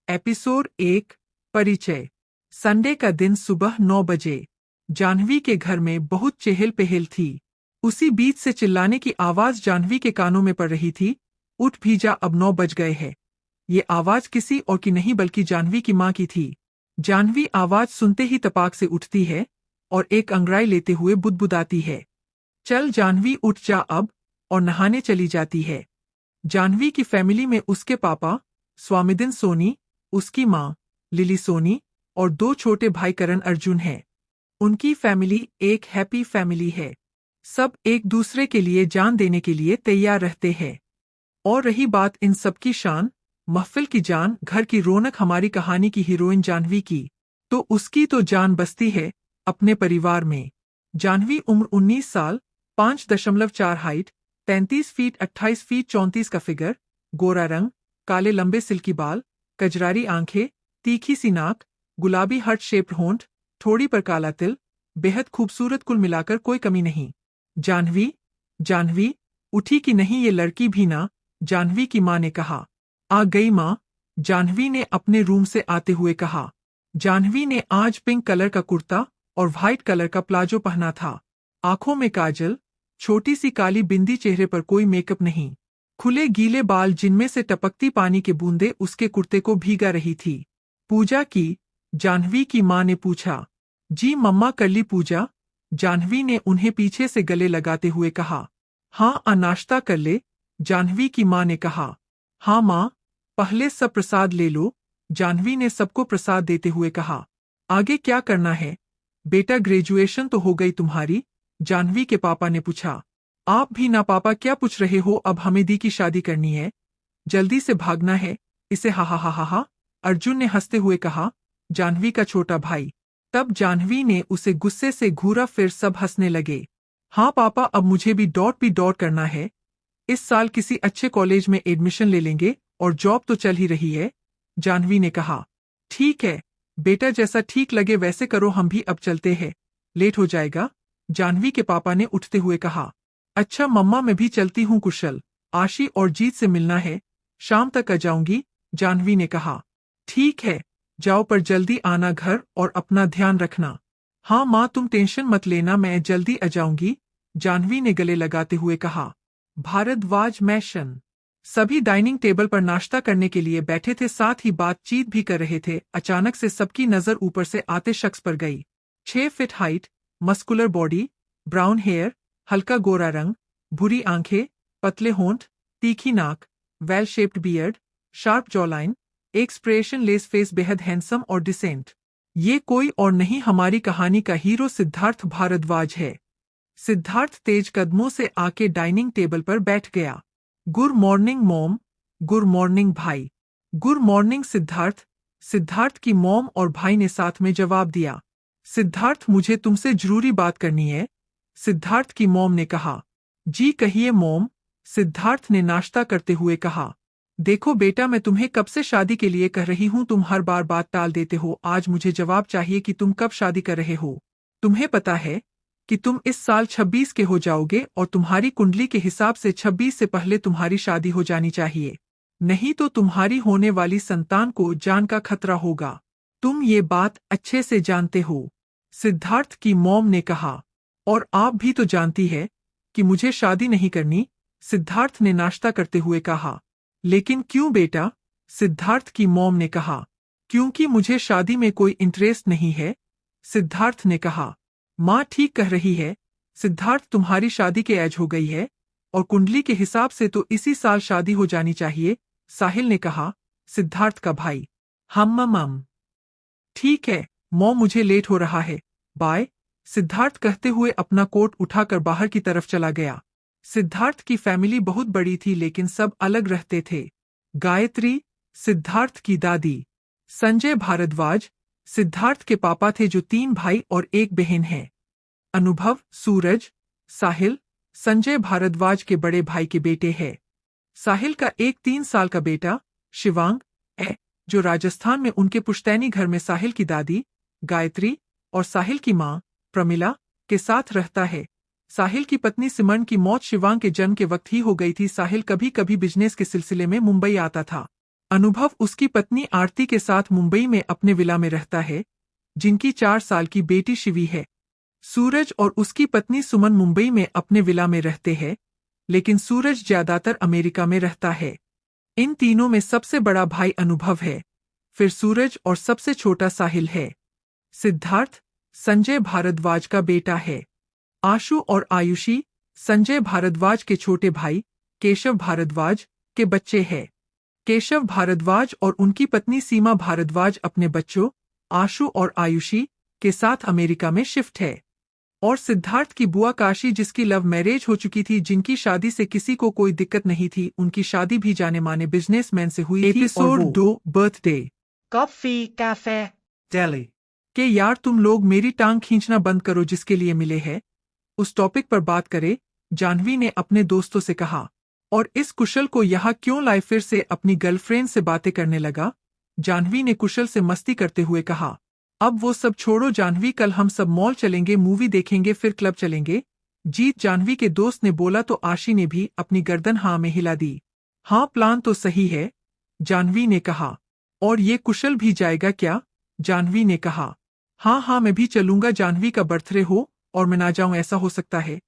Episode 1 परिचय। Sunday का दिन सुबह 9 बजे। जाह्नवी के घर में बहुत चहल पहल थी। उसी बीच से चिल्लाने की आवाज जाह्नवी के कानों में पड़ रही थी। उठ भी जा, अब 9 बज गए हैं। ये आवाज किसी और की नहीं बल्कि जाह्नवी की माँ की थी। जाह्नवी आवाज सुनते ही तपाक से उठती है और एक अंगड़ाई लेते हुए बुदबुदाती है, चल जाह्नवी उठ जा अब, और नहाने चली जाती है। जाह्नवी की फैमिली में उसके पापा स्वामीदिन सोनी, उसकी माँ लिली सोनी और 2 छोटे भाई करण अर्जुन हैं। उनकी फैमिली एक हैप्पी फैमिली है। सब एक दूसरे के लिए जान देने के लिए तैयार रहते हैं। और रही बात इन सब की शान, महफिल की जान, घर की रौनक, हमारी कहानी की हीरोइन जाह्नवी की, तो उसकी तो जान बसती है अपने परिवार में। जाह्नवी उम्र 19 साल, 5.4 हाइट, 33 फीट 28 फीट 34 का फिगर, गोरा रंग, काले लंबे सिल्की बाल, कजरारी आंखें, तीखी सी नाक, गुलाबी हार्ट शेप्ड होंठ, थोड़ी पर काला तिल, बेहद खूबसूरत, कुल मिलाकर कोई कमी नहीं। जाह्नवी, जाह्नवी, उठी कि नहीं ये लड़की भी ना? जाह्नवी की माँ ने कहा। आ गई माँ, जाह्नवी ने अपने रूम से आते हुए कहा। जाह्नवी ने आज पिंक कलर का कुर्ता और व्हाइट कलर का प्लाजो पहना था। आंखों में काजल, छोटी सी काली बिंदी, चेहरे पर कोई मेकअप नहीं, खुले गीले बाल जिनमें से टपकती पानी के बूंदे उसके कुर्ते को भीगा रही थी। पूजा की? जाह्नवी की माँ ने पूछा। जी मम्मा, कर ली पूजा, जाह्नवी ने उन्हें पीछे से गले लगाते हुए कहा। हाँ, नाश्ता कर ले, जाह्नवी की माँ ने कहा। हाँ माँ, पहले सब प्रसाद ले लो, जाह्नवी ने सबको प्रसाद देते हुए कहा। आगे क्या करना है बेटा? ग्रेजुएशन तो हो गई तुम्हारी, जाह्नवी के पापा ने पूछा। आप भी ना पापा, क्या पूछ रहे हो? अब हमें दी की शादी करनी है, जल्दी से भागना है इसे। हा हा हा हा हा, अर्जुन ने हंसते हुए कहा, जाह्नवी का छोटा भाई। तब जाह्नवी ने उसे गुस्से से घूरा, फिर सब हंसने लगे। हाँ पापा, अब मुझे भी डॉट करना है। इस साल किसी अच्छे कॉलेज में एडमिशन ले लेंगे और जॉब तो चल ही रही है, जाह्नवी ने कहा। ठीक है बेटा, जैसा ठीक लगे वैसे करो, हम भी अब चलते हैं, लेट हो जाएगा, जाह्नवी के पापा ने उठते हुए कहा। अच्छा मम्मा, मैं भी चलती हूँ, कुशल, आशी और जीत से मिलना है, शाम तक आ जाऊंगी, जाह्नवी ने कहा। ठीक है, जाओ, पर जल्दी आना घर और अपना ध्यान रखना। हाँ माँ, तुम टेंशन मत लेना, मैं जल्दी आ जाऊंगी, जाह्नवी ने गले लगाते हुए कहा। भारद्वाज मैशन। सभी डाइनिंग टेबल पर नाश्ता करने के लिए बैठे थे, साथ ही बातचीत भी कर रहे थे। अचानक से सबकी नजर ऊपर से आते शख्स पर गई। 6 feet height, muscular body, brown hair, हल्का गोरा रंग, भूरी आंखें, पतले होंठ, तीखी नाक, well shaped beard, sharp jawline, expressionless face, बेहद हैंडसम और डिसेंट। ये कोई और नहीं, हमारी कहानी का हीरो सिद्धार्थ भारद्वाज है। सिद्धार्थ तेज कदमों से आके डाइनिंग टेबल पर बैठ गया। Good morning mom, good morning भाई, गुड मॉर्निंग सिद्धार्थ, सिद्धार्थ की मॉम और भाई ने साथ में जवाब दिया। सिद्धार्थ, मुझे तुमसे जरूरी बात करनी है, सिद्धार्थ की मॉम ने कहा। जी कहिए मॉम, सिद्धार्थ ने नाश्ता करते हुए कहा। देखो बेटा, मैं तुम्हें कब से शादी के लिए कह रही हूँ, तुम हर बार बात टाल देते हो। आज मुझे जवाब चाहिए कि तुम कब शादी कर रहे हो। तुम्हें पता है कि तुम इस साल 26 के हो जाओगे और तुम्हारी कुंडली के हिसाब से 26 से पहले तुम्हारी शादी हो जानी चाहिए, नहीं तो तुम्हारी होने वाली संतान को जान का खतरा होगा। तुम ये बात अच्छे से जानते हो, सिद्धार्थ की मॉम ने कहा। और आप भी तो जानती है कि मुझे शादी नहीं करनी, सिद्धार्थ ने नाश्ता करते हुए कहा। लेकिन क्यों बेटा? सिद्धार्थ की मॉम ने कहा। क्योंकि मुझे शादी में कोई इंटरेस्ट नहीं है, सिद्धार्थ ने कहा। माँ ठीक कह रही है सिद्धार्थ, तुम्हारी शादी के एज हो गई है और कुंडली के हिसाब से तो इसी साल शादी हो जानी चाहिए, साहिल ने कहा, सिद्धार्थ का भाई। हम ठीक है मॉम, मुझे लेट हो रहा है, बाय, सिद्धार्थ कहते हुए अपना कोट उठाकर बाहर की तरफ चला गया। सिद्धार्थ की फैमिली बहुत बड़ी थी लेकिन सब अलग रहते थे। गायत्री, सिद्धार्थ की दादी, संजय भारद्वाज, सिद्धार्थ के पापा थे, जो 3 भाई और 1 बहन है। अनुभव, सूरज, साहिल, संजय भारद्वाज के बड़े भाई के बेटे हैं। साहिल का एक 3 साल का बेटा शिवांग है, जो राजस्थान में उनके पुश्तैनी घर में साहिल की दादी गायत्री और साहिल की मां प्रमिला के साथ रहता है। साहिल की पत्नी सिमरन की मौत शिवांग के जन्म के वक्त ही हो गई थी। साहिल कभी कभी बिजनेस के सिलसिले में मुंबई आता था। अनुभव उसकी पत्नी आरती के साथ मुंबई में अपने विला में रहता है, जिनकी 4 साल की बेटी शिवी है। सूरज और उसकी पत्नी सुमन मुंबई में अपने विला में रहते हैं, लेकिन सूरज ज्यादातर अमेरिका में रहता है। इन तीनों में सबसे बड़ा भाई अनुभव है, फिर सूरज और सबसे छोटा साहिल है। सिद्धार्थ संजय भारद्वाज का बेटा है। आशु और आयुषी संजय भारद्वाज के छोटे भाई केशव भारद्वाज के बच्चे हैं। केशव भारद्वाज और उनकी पत्नी सीमा भारद्वाज अपने बच्चों आशु और आयुषी के साथ अमेरिका में शिफ्ट है। और सिद्धार्थ की बुआ काशी, जिसकी लव मैरिज हो चुकी थी, जिनकी शादी से किसी को कोई दिक्कत नहीं थी, उनकी शादी भी जाने माने बिजनेसमैन से हुई थी। Episode 2 birthday. Coffee cafe Delhi. के यार तुम लोग मेरी टांग खींचना बंद करो, जिसके लिए मिले हैं उस टॉपिक पर बात करे, जाह्नवी ने अपने दोस्तों से कहा। और इस कुशल को यहाँ क्यों लाए? फिर से अपनी गर्लफ्रेंड से बातें करने लगा। जाह्नवी ने कुशल से मस्ती करते हुए कहा, अब वो सब छोड़ो जाह्नवी, कल हम सब मॉल चलेंगे, मूवी देखेंगे, फिर क्लब चलेंगे। जीत, जाह्नवी के दोस्त ने बोला तो आशी ने भी अपनी गर्दन हाँ में हिला दी। हाँ, प्लान तो सही है, जाह्नवी ने कहा। और ये कुशल भी जाएगा क्या? जाह्नवी ने कहा। हाँ हाँ, मैं भी चलूंगा। जाह्नवी का बर्थडे हो और मैं ना जाऊं, ऐसा हो सकता है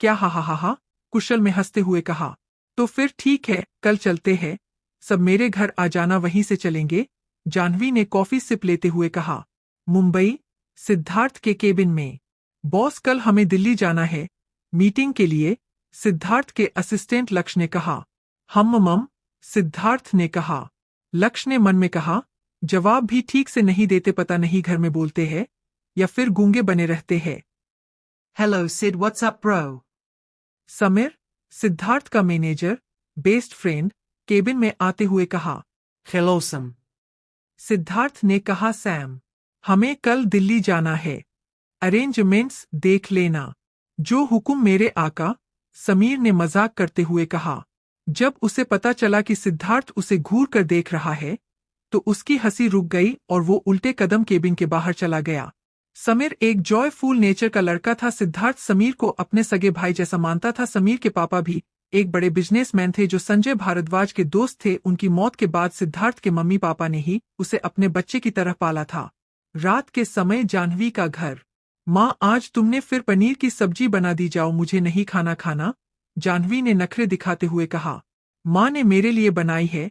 क्या? हा हा हा हा, कुशल में हंसते हुए कहा। तो फिर ठीक है, कल चलते हैं, सब मेरे घर आ जाना, वहीं से चलेंगे, जाह्नवी ने कॉफी सिप लेते हुए कहा। मुंबई, सिद्धार्थ के केबिन में। बॉस, कल हमें दिल्ली जाना है मीटिंग के लिए, सिद्धार्थ के असिस्टेंट लक्ष्य ने कहा। मम, सिद्धार्थ ने कहा। लक्ष्य ने मन में कहा, जवाब भी ठीक से नहीं देते, पता नहीं घर में बोलते हैं या फिर गूंगे बने रहते हैं। Hello Sid, what's up bro? Sameer, Siddharth का मैनेजर बेस्ट फ्रेंड, केबिन में आते हुए कहा। Hello Sam. सिद्धार्थ ने कहा, सैम, हमें कल दिल्ली जाना है, अरेंजमेंट्स देख लेना। जो हुक्म मेरे आका, समीर ने मजाक करते हुए कहा। जब उसे पता चला कि सिद्धार्थ उसे घूर कर देख रहा है, तो उसकी हंसी रुक गई और वो उल्टे कदम केबिन के बाहर चला गया। समीर एक जॉयफुल नेचर का लड़का था। सिद्धार्थ समीर को अपने सगे भाई जैसा मानता था। समीर के पापा भी एक बड़े बिजनेसमैन थे जो संजय भारद्वाज के दोस्त थे। उनकी मौत के बाद सिद्धार्थ के मम्मी पापा ने ही उसे अपने बच्चे की तरह पाला था। रात के समय जाह्नवी का घर। माँ, आज तुमने फिर पनीर की सब्जी बना दी, जाओ, मुझे नहीं खाना। जाह्नवी ने नखरे दिखाते हुए कहा। माँ ने मेरे लिए बनाई है,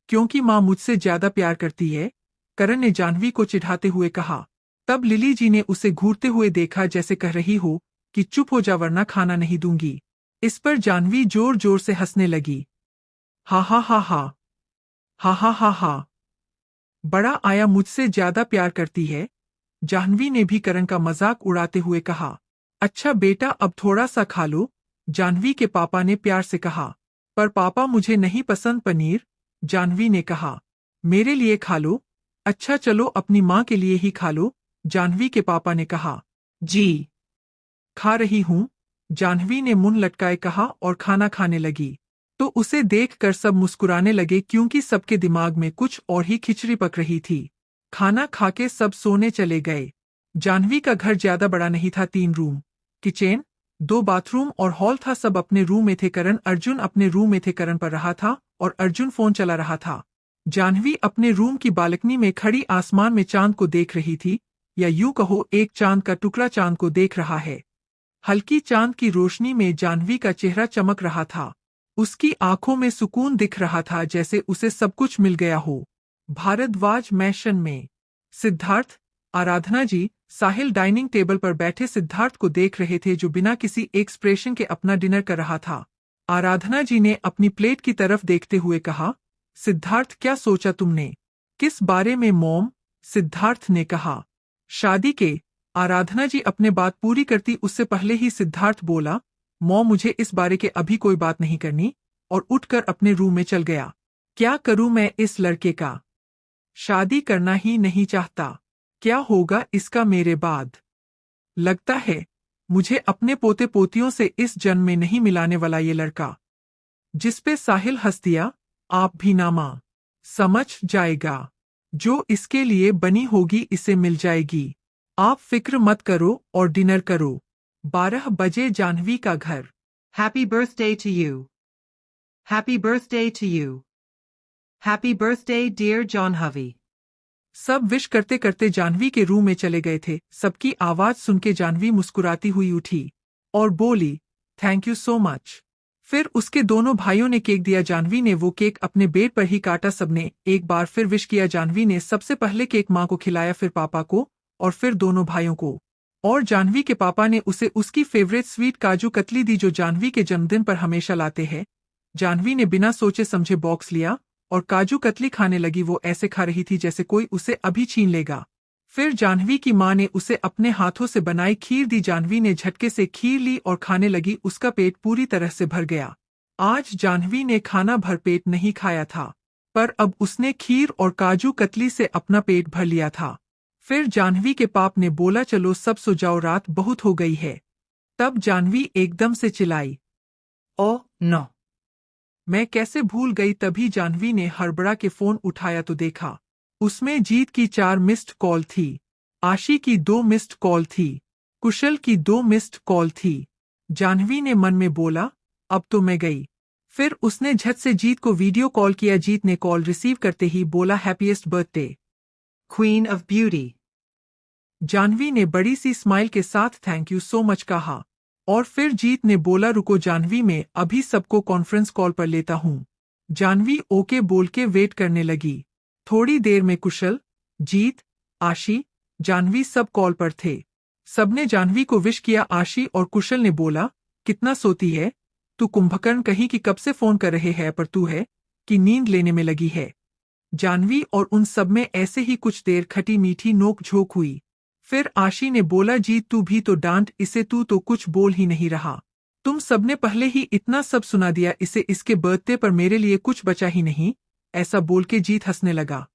क्योंकि माँ मुझसे ज्यादा प्यार करती है, करण ने जाह्नवी को चिढ़ाते हुए कहा। तब लिली जी ने उसे घूरते हुए देखा, जैसे कह रही हो कि चुप हो जा वरना खाना नहीं दूंगी। इस पर जाह्नवी जोर जोर से हंसने लगी। हा हा हा हा, हा हा हा हा, बड़ा आया, मुझसे ज्यादा प्यार करती है, जाह्नवी ने भी करण का मजाक उड़ाते हुए कहा। अच्छा बेटा, अब थोड़ा सा खा लो, जाह्नवी के पापा ने प्यार से कहा। पर पापा, मुझे नहीं पसंद पनीर, जाह्नवी ने कहा। मेरे लिए खा लो। अच्छा चलो, अपनी माँ के लिए ही खा लो, जाह्नवी के पापा ने कहा। जी, खा रही हूँ, जाह्नवी ने मुंह लटकाए कहा और खाना खाने लगी। तो उसे देखकर सब मुस्कुराने लगे, क्योंकि सबके दिमाग में कुछ और ही खिचड़ी पक रही थी। खाना खाके सब सोने चले गए। जाह्नवी का घर ज्यादा बड़ा नहीं था। 3 रूम, किचन, 2 बाथरूम और हॉल था। सब अपने रूम में थे। करण अर्जुन अपने रूम में थे। करण पढ़ रहा था और अर्जुन फोन चला रहा था। जाह्नवी अपने रूम की बालकनी में खड़ी आसमान में चांद को देख रही थी, या यूं कहो एक चांद का टुकड़ा चांद को देख रहा है। हल्की चांद की रोशनी में जाह्नवी का चेहरा चमक रहा था। उसकी आंखों में सुकून दिख रहा था, जैसे उसे सब कुछ मिल गया हो। भारद्वाज मैशन में। सिद्धार्थ, आराधना जी, साहिल डाइनिंग टेबल पर बैठे सिद्धार्थ को देख रहे थे, जो बिना किसी एक्सप्रेशन के अपना डिनर कर रहा था। आराधना जी ने अपनी प्लेट की तरफ देखते हुए कहा, सिद्धार्थ, क्या सोचा तुमने? किस बारे में मॉम? सिद्धार्थ ने कहा। शादी के। आराधना जी अपने बात पूरी करती उससे पहले ही सिद्धार्थ बोला, मॉम, मुझे इस बारे के अभी कोई बात नहीं करनी, और उठकर अपने रूम में चल गया। क्या करूं मैं इस लड़के का? शादी करना ही नहीं चाहता। क्या होगा इसका मेरे बाद? लगता है मुझे अपने पोते पोतियों से इस जन्म में नहीं मिलाने वाला ये लड़का। जिसपे साहिल हंस दिया, आप भी ना मां, समझ जाएगा। जो इसके लिए बनी होगी इसे मिल जाएगी। आप फिक्र मत करो और डिनर करो। 12 बजे जाह्नवी का घर। Happy birthday to you. Happy birthday to you. Happy birthday, dear Janhavi. सब विश करते करते जाह्नवी के रूम में चले गए थे। सबकी आवाज सुन के जाह्नवी मुस्कुराती हुई उठी और बोली, थैंक यू सो मच। फिर उसके दोनों भाइयों ने केक दिया। जाह्नवी ने वो केक अपने बेड पर ही काटा। सबने एक बार फिर विश किया। जाह्नवी ने सबसे पहले केक माँ को खिलाया, फिर पापा को और फिर दोनों भाइयों को। और जाह्नवी के पापा ने उसे उसकी फेवरेट स्वीट काजू कतली दी जो जाह्नवी के जन्मदिन पर हमेशा लाते हैं। जाह्नवी ने बिना सोचे समझे बॉक्स लिया और काजू कतली खाने लगी। वो ऐसे खा रही थी जैसे कोई उसे अभी छीन लेगा। फिर जाह्नवी की माँ ने उसे अपने हाथों से बनाई खीर दी। जाह्नवी ने झटके से खीर ली और खाने लगी। उसका पेट पूरी तरह से भर गया। आज जाह्नवी ने खाना भर पेट नहीं खाया था, पर अब उसने खीर और काजू कतली से अपना पेट भर लिया था। फिर जाह्नवी के पाप ने बोला, चलो सब सो जाओ, रात बहुत हो गई है। तब जाह्नवी एकदम से चिल्लाई, Oh, no. मैं कैसे भूल गई। तभी जाह्नवी ने हड़बड़ा के फोन उठाया तो देखा उसमें जीत की 4 मिस्ड कॉल थी, आशी की 2 मिस्ड कॉल थी, कुशल की 2 मिस्ड कॉल थी। जाह्नवी ने मन में बोला, अब तो मैं गई। फिर उसने झट से जीत को वीडियो कॉल किया। जीत ने कॉल रिसीव करते ही बोला, happiest birthday Queen of Beauty. Jahnavi ने बड़ी सी स्माइल के साथ थैंक यू सो मच कहा और फिर जीत ने बोला, रुको जाह्नवी, मैं अभी सबको कॉन्फ्रेंस कॉल पर लेता हूँ। जाह्नवी ओके बोल के वेट करने लगी। थोड़ी देर में कुशल, जीत, आशी, जाह्नवी सब कॉल पर थे। सबने जाह्नवी को विश किया। आशी और कुशल ने बोला, कितना सोती है तू, कुंभकर्ण कहीं की, कब से फोन कर रहे हैं पर तू है कि नींद लेने में लगी है। जाह्नवी और उन सब में ऐसे ही कुछ देर खटी मीठी नोक झोंक हुई। फिर आशी ने बोला, जीत तू भी तो डांट इसे, तू तो कुछ बोल ही नहीं रहा। तुम सबने पहले ही इतना सब सुना दिया इसे, इसके बर्थडे पर मेरे लिए कुछ बचा ही नहीं। ऐसा बोल के जीत हंसने लगा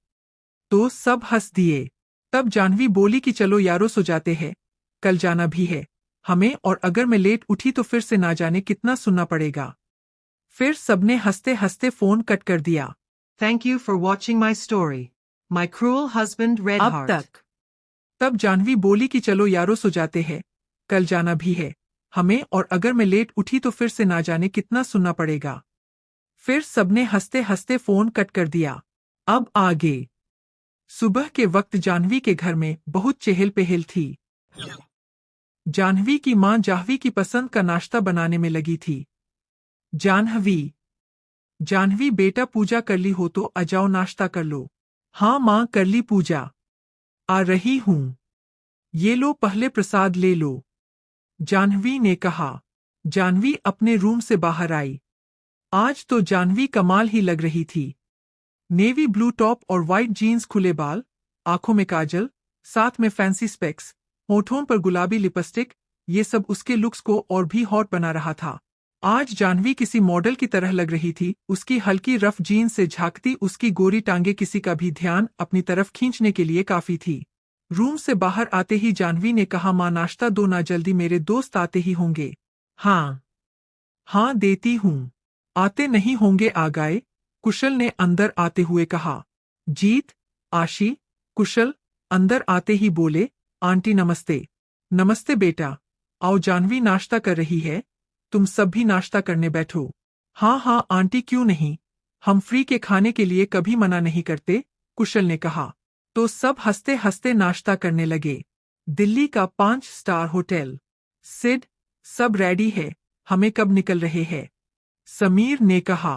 तो सब हंस दिए। तब जाह्नवी बोली कि चलो यारो सो जाते हैं, कल जाना भी है हमें, और अगर मैं लेट उठी तो फिर से ना जाने कितना सुनना पड़ेगा। फिर सबने हंसते हंसते फोन कट कर दिया। Thank you for watching my story. My cruel husband, Red अब Heart. तक। तब जाह्नवी बोली कि चलो यारो सो जाते हैं, कल जाना भी है हमें, और अगर मैं लेट उठी तो फिर से ना जाने कितना सुनना पड़ेगा। फिर सबने हंसते हंसते फोन कट कर दिया। अब आगे। सुबह के वक्त जाह्नवी के घर में बहुत चहल पहल थी। जाह्नवी की मां जाह्नवी की पसंद का नाश्ता बनाने में लगी थी। जाह्नवी, जाह्नवी बेटा पूजा कर ली हो तो आ जाओ नाश्ता कर लो। हाँ मां कर ली पूजा, आ रही हूँ। ये लो पहले प्रसाद ले लो, जाह्नवी ने कहा। जाह्नवी अपने रूम से बाहर आई। आज तो जाह्नवी कमाल ही लग रही थी। नेवी ब्लू टॉप और वाइट जीन्स, खुले बाल, आंखों में काजल, साथ में फैंसी स्पेक्स, होठों पर गुलाबी लिपस्टिक, ये सब उसके लुक्स को और भी हॉट बना रहा था। आज जाह्नवी किसी मॉडल की तरह लग रही थी। उसकी हल्की रफ जीन्स से झांकती उसकी गोरी टांगे किसी का भी ध्यान अपनी तरफ खींचने के लिए काफी थी। रूम से बाहर आते ही जाह्नवी ने कहा, मां नाश्ता दो ना, जल्दी मेरे दोस्त आते ही होंगे। हाँ देती हूँ, आते नहीं होंगे आ गए, कुशल ने अंदर आते हुए कहा। जीत, आशी, कुशल अंदर आते ही बोले, आंटी नमस्ते। नमस्ते बेटा, आओ जाह्नवी नाश्ता कर रही है, तुम सब भी नाश्ता करने बैठो। हाँ आंटी क्यों नहीं, हम फ्री के खाने के लिए कभी मना नहीं करते, कुशल ने कहा। तो सब हंसते हंसते नाश्ता करने लगे। दिल्ली का 5 स्टार होटल। सिड, सब रेडी है, हमें कब निकल रहे हैं, समीर ने कहा।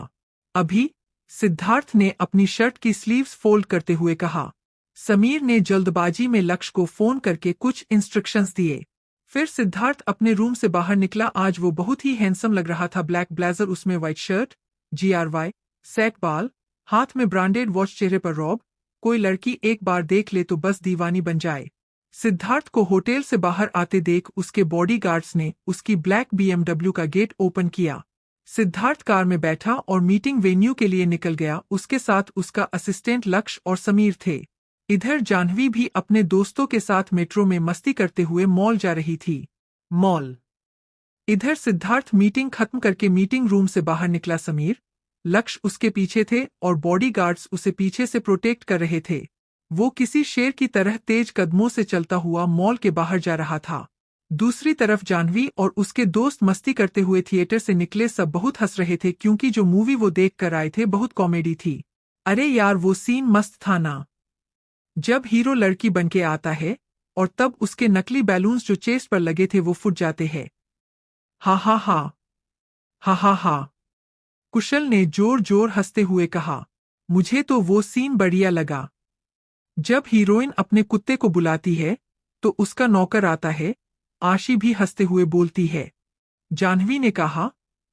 अभी, सिद्धार्थ ने अपनी शर्ट की स्लीव्स फोल्ड करते हुए कहा। समीर ने जल्दबाजी में लक्ष्य को फोन करके कुछ इंस्ट्रक्शंस दिए। फिर सिद्धार्थ अपने रूम से बाहर निकला। आज वो बहुत ही हैंडसम लग रहा था। ब्लैक ब्लेजर, उसमें व्हाइट शर्ट, GRY, सेट बाल, हाथ में ब्रांडेड वॉच, चेहरे पर रौब। कोई लड़की एक बार देख ले तो बस दीवानी बन जाए। सिद्धार्थ को होटल से बाहर आते देख उसके बॉडीगार्ड्स ने उसकी ब्लैक BMW का गेट ओपन किया। सिद्धार्थ कार में बैठा और मीटिंग वेन्यू के लिए निकल गया। उसके साथ उसका असिस्टेंट लक्ष्य और समीर थे। इधर जाह्नवी भी अपने दोस्तों के साथ मेट्रो में मस्ती करते हुए मॉल जा रही थी। मॉल। इधर सिद्धार्थ मीटिंग खत्म करके मीटिंग रूम से बाहर निकला। समीर, लक्ष्य उसके पीछे थे और बॉडीगार्ड्स उसे पीछे से प्रोटेक्ट कर रहे थे। वो किसी शेर की तरह तेज कदमों से चलता हुआ मॉल के बाहर जा रहा था। दूसरी तरफ जाह्नवी और उसके दोस्त मस्ती करते हुए थिएटर से निकले। सब बहुत हंस रहे थे क्योंकि जो मूवी वो देख कर आए थे बहुत कॉमेडी थी। अरे यार वो सीन मस्त था ना, जब हीरो लड़की बनके आता है और तब उसके नकली बैलून्स जो चेस्ट पर लगे थे वो फूट जाते हैं। हा हा हा, हा हा हा। कुशल ने जोर जोर हंसते हुए कहा। मुझे तो वो सीन बढ़िया लगा। जब हीरोइन अपने कुत्ते को बुलाती है तो उसका नौकर आता है। आशी भी हंसते हुए बोलती है। जाह्नवी ने कहा,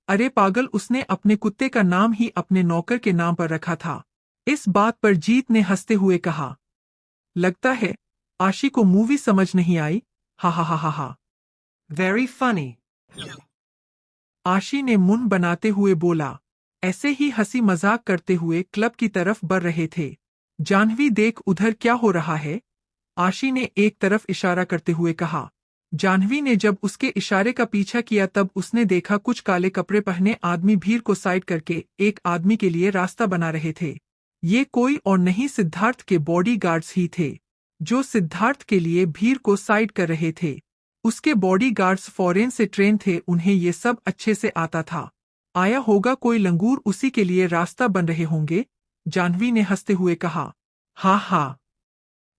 अरे पागल, उसने अपने कुत्ते का नाम ही अपने नौकर के नाम पर रखा था। इस बात पर जीत ने हंसते हुए कहा, लगता है आशी को मूवी समझ नहीं आई। हा हा हा हा हा। Very funny. आशी ने मुंह बनाते हुए बोला। ऐसे ही हंसी मजाक करते हुए क्लब की तरफ बढ़ रहे थे। जाह्नवी, देख उधर क्या हो रहा है, आशी ने एक तरफ इशारा करते हुए कहा। जाह्नवी ने जब उसके इशारे का पीछा किया तब उसने देखा कुछ काले कपड़े पहने आदमी भीड़ को साइड करके एक आदमी के लिए रास्ता बना रहे थे। ये कोई और नहीं, सिद्धार्थ के बॉडीगार्ड्स ही थे, जो सिद्धार्थ के लिए भीड़ को साइड कर रहे थे। उसके बॉडीगार्ड्स फॉरेन से ट्रेन थे, उन्हें ये सब अच्छे से आता था। आया होगा कोई लंगूर, उसी के लिए रास्ता बन रहे होंगे, जाह्नवी ने हंसते हुए कहा। हा हा,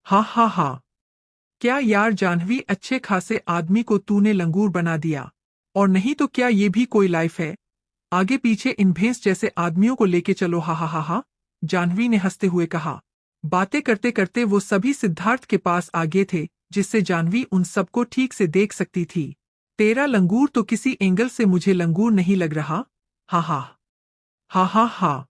हा हा हा। क्या यार जाह्नवी, अच्छे खासे आदमी को तूने लंगूर बना दिया। और नहीं तो क्या ये भी कोई लाइफ है, आगे पीछे इन भैंस जैसे आदमियों को लेके चलो। हा हा हा हा, जाह्नवी ने हंसते हुए कहा। बातें करते करते वो सभी सिद्धार्थ के पास आ गए थे, जिससे जाह्नवी उन सबको ठीक से देख सकती थी। तेरा लंगूर तो किसी एंगल से मुझे लंगूर नहीं लग रहा। हा हा, हा हा हा।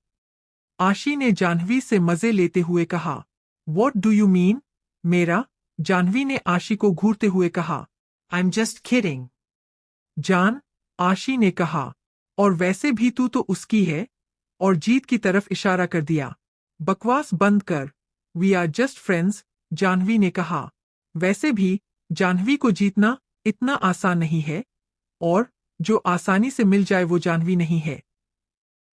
आशी ने जाह्नवी से मजे लेते हुए कहा। What do you mean? मेरा? जाह्नवी ने आशी को घूरते हुए कहा। I'm just kidding. जान, आशी ने कहा, और वैसे भी तू तो उसकी है, और जीत की तरफ इशारा कर दिया। बकवास बंद कर, we are just friends, Jahnavi ने कहा। वैसे भी जाह्नवी को जीतना इतना आसान नहीं है, और जो आसानी से मिल जाए वो जाह्नवी नहीं है।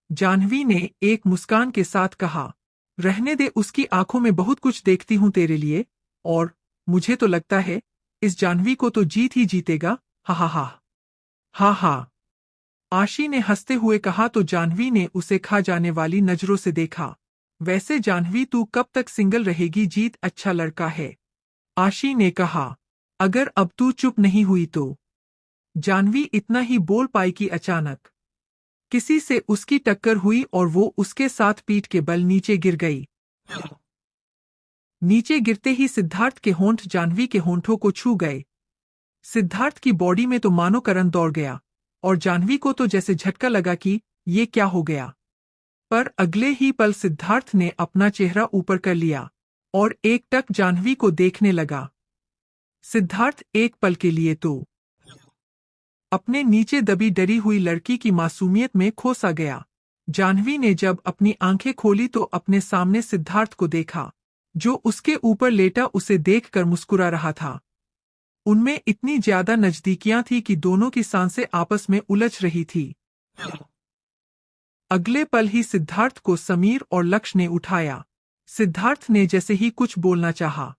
जाह्नवी ने एक मुस्कान के साथ कहा। रहने दे, उसकी आंखों में बहुत कुछ देखती हूं तेरे लिए, और मुझे तो लगता है इस जाह्नवी को तो जीत ही जीतेगा। हा हा हा, हा हा। आशी ने हंसते हुए कहा तो जाह्नवी ने उसे खा जाने वाली नजरों से देखा। वैसे जाह्नवी, तू कब तक सिंगल रहेगी, जीत अच्छा लड़का है, आशी ने कहा। अगर अब तू चुप नहीं हुई तो। जाह्नवी इतना ही बोल पाई कि अचानक किसी से उसकी टक्कर हुई और वो उसके साथ पीठ के बल नीचे गिर गई। नीचे गिरते ही सिद्धार्थ के होंठ जाह्नवी के होंठों को छू गए। सिद्धार्थ की बॉडी में तो मानो करंट दौड़ गया, और जाह्नवी को तो जैसे झटका लगा कि ये क्या हो गया। पर अगले ही पल सिद्धार्थ ने अपना चेहरा ऊपर कर लिया और एकटक जाह्नवी को देखने लगा। सिद्धार्थ एक पल के लिए तो अपने नीचे दबी डरी हुई लड़की की मासूमियत में खो सा गया। जाह्नवी ने जब अपनी आंखें खोली तो अपने सामने सिद्धार्थ को देखा, जो उसके ऊपर लेटा उसे देखकर मुस्कुरा रहा था। उनमें इतनी ज्यादा नजदीकियां थी कि दोनों की सांसें आपस में उलझ रही थी। अगले पल ही सिद्धार्थ को समीर और लक्ष्य ने उठाया। सिद्धार्थ ने जैसे ही कुछ बोलना चाहा,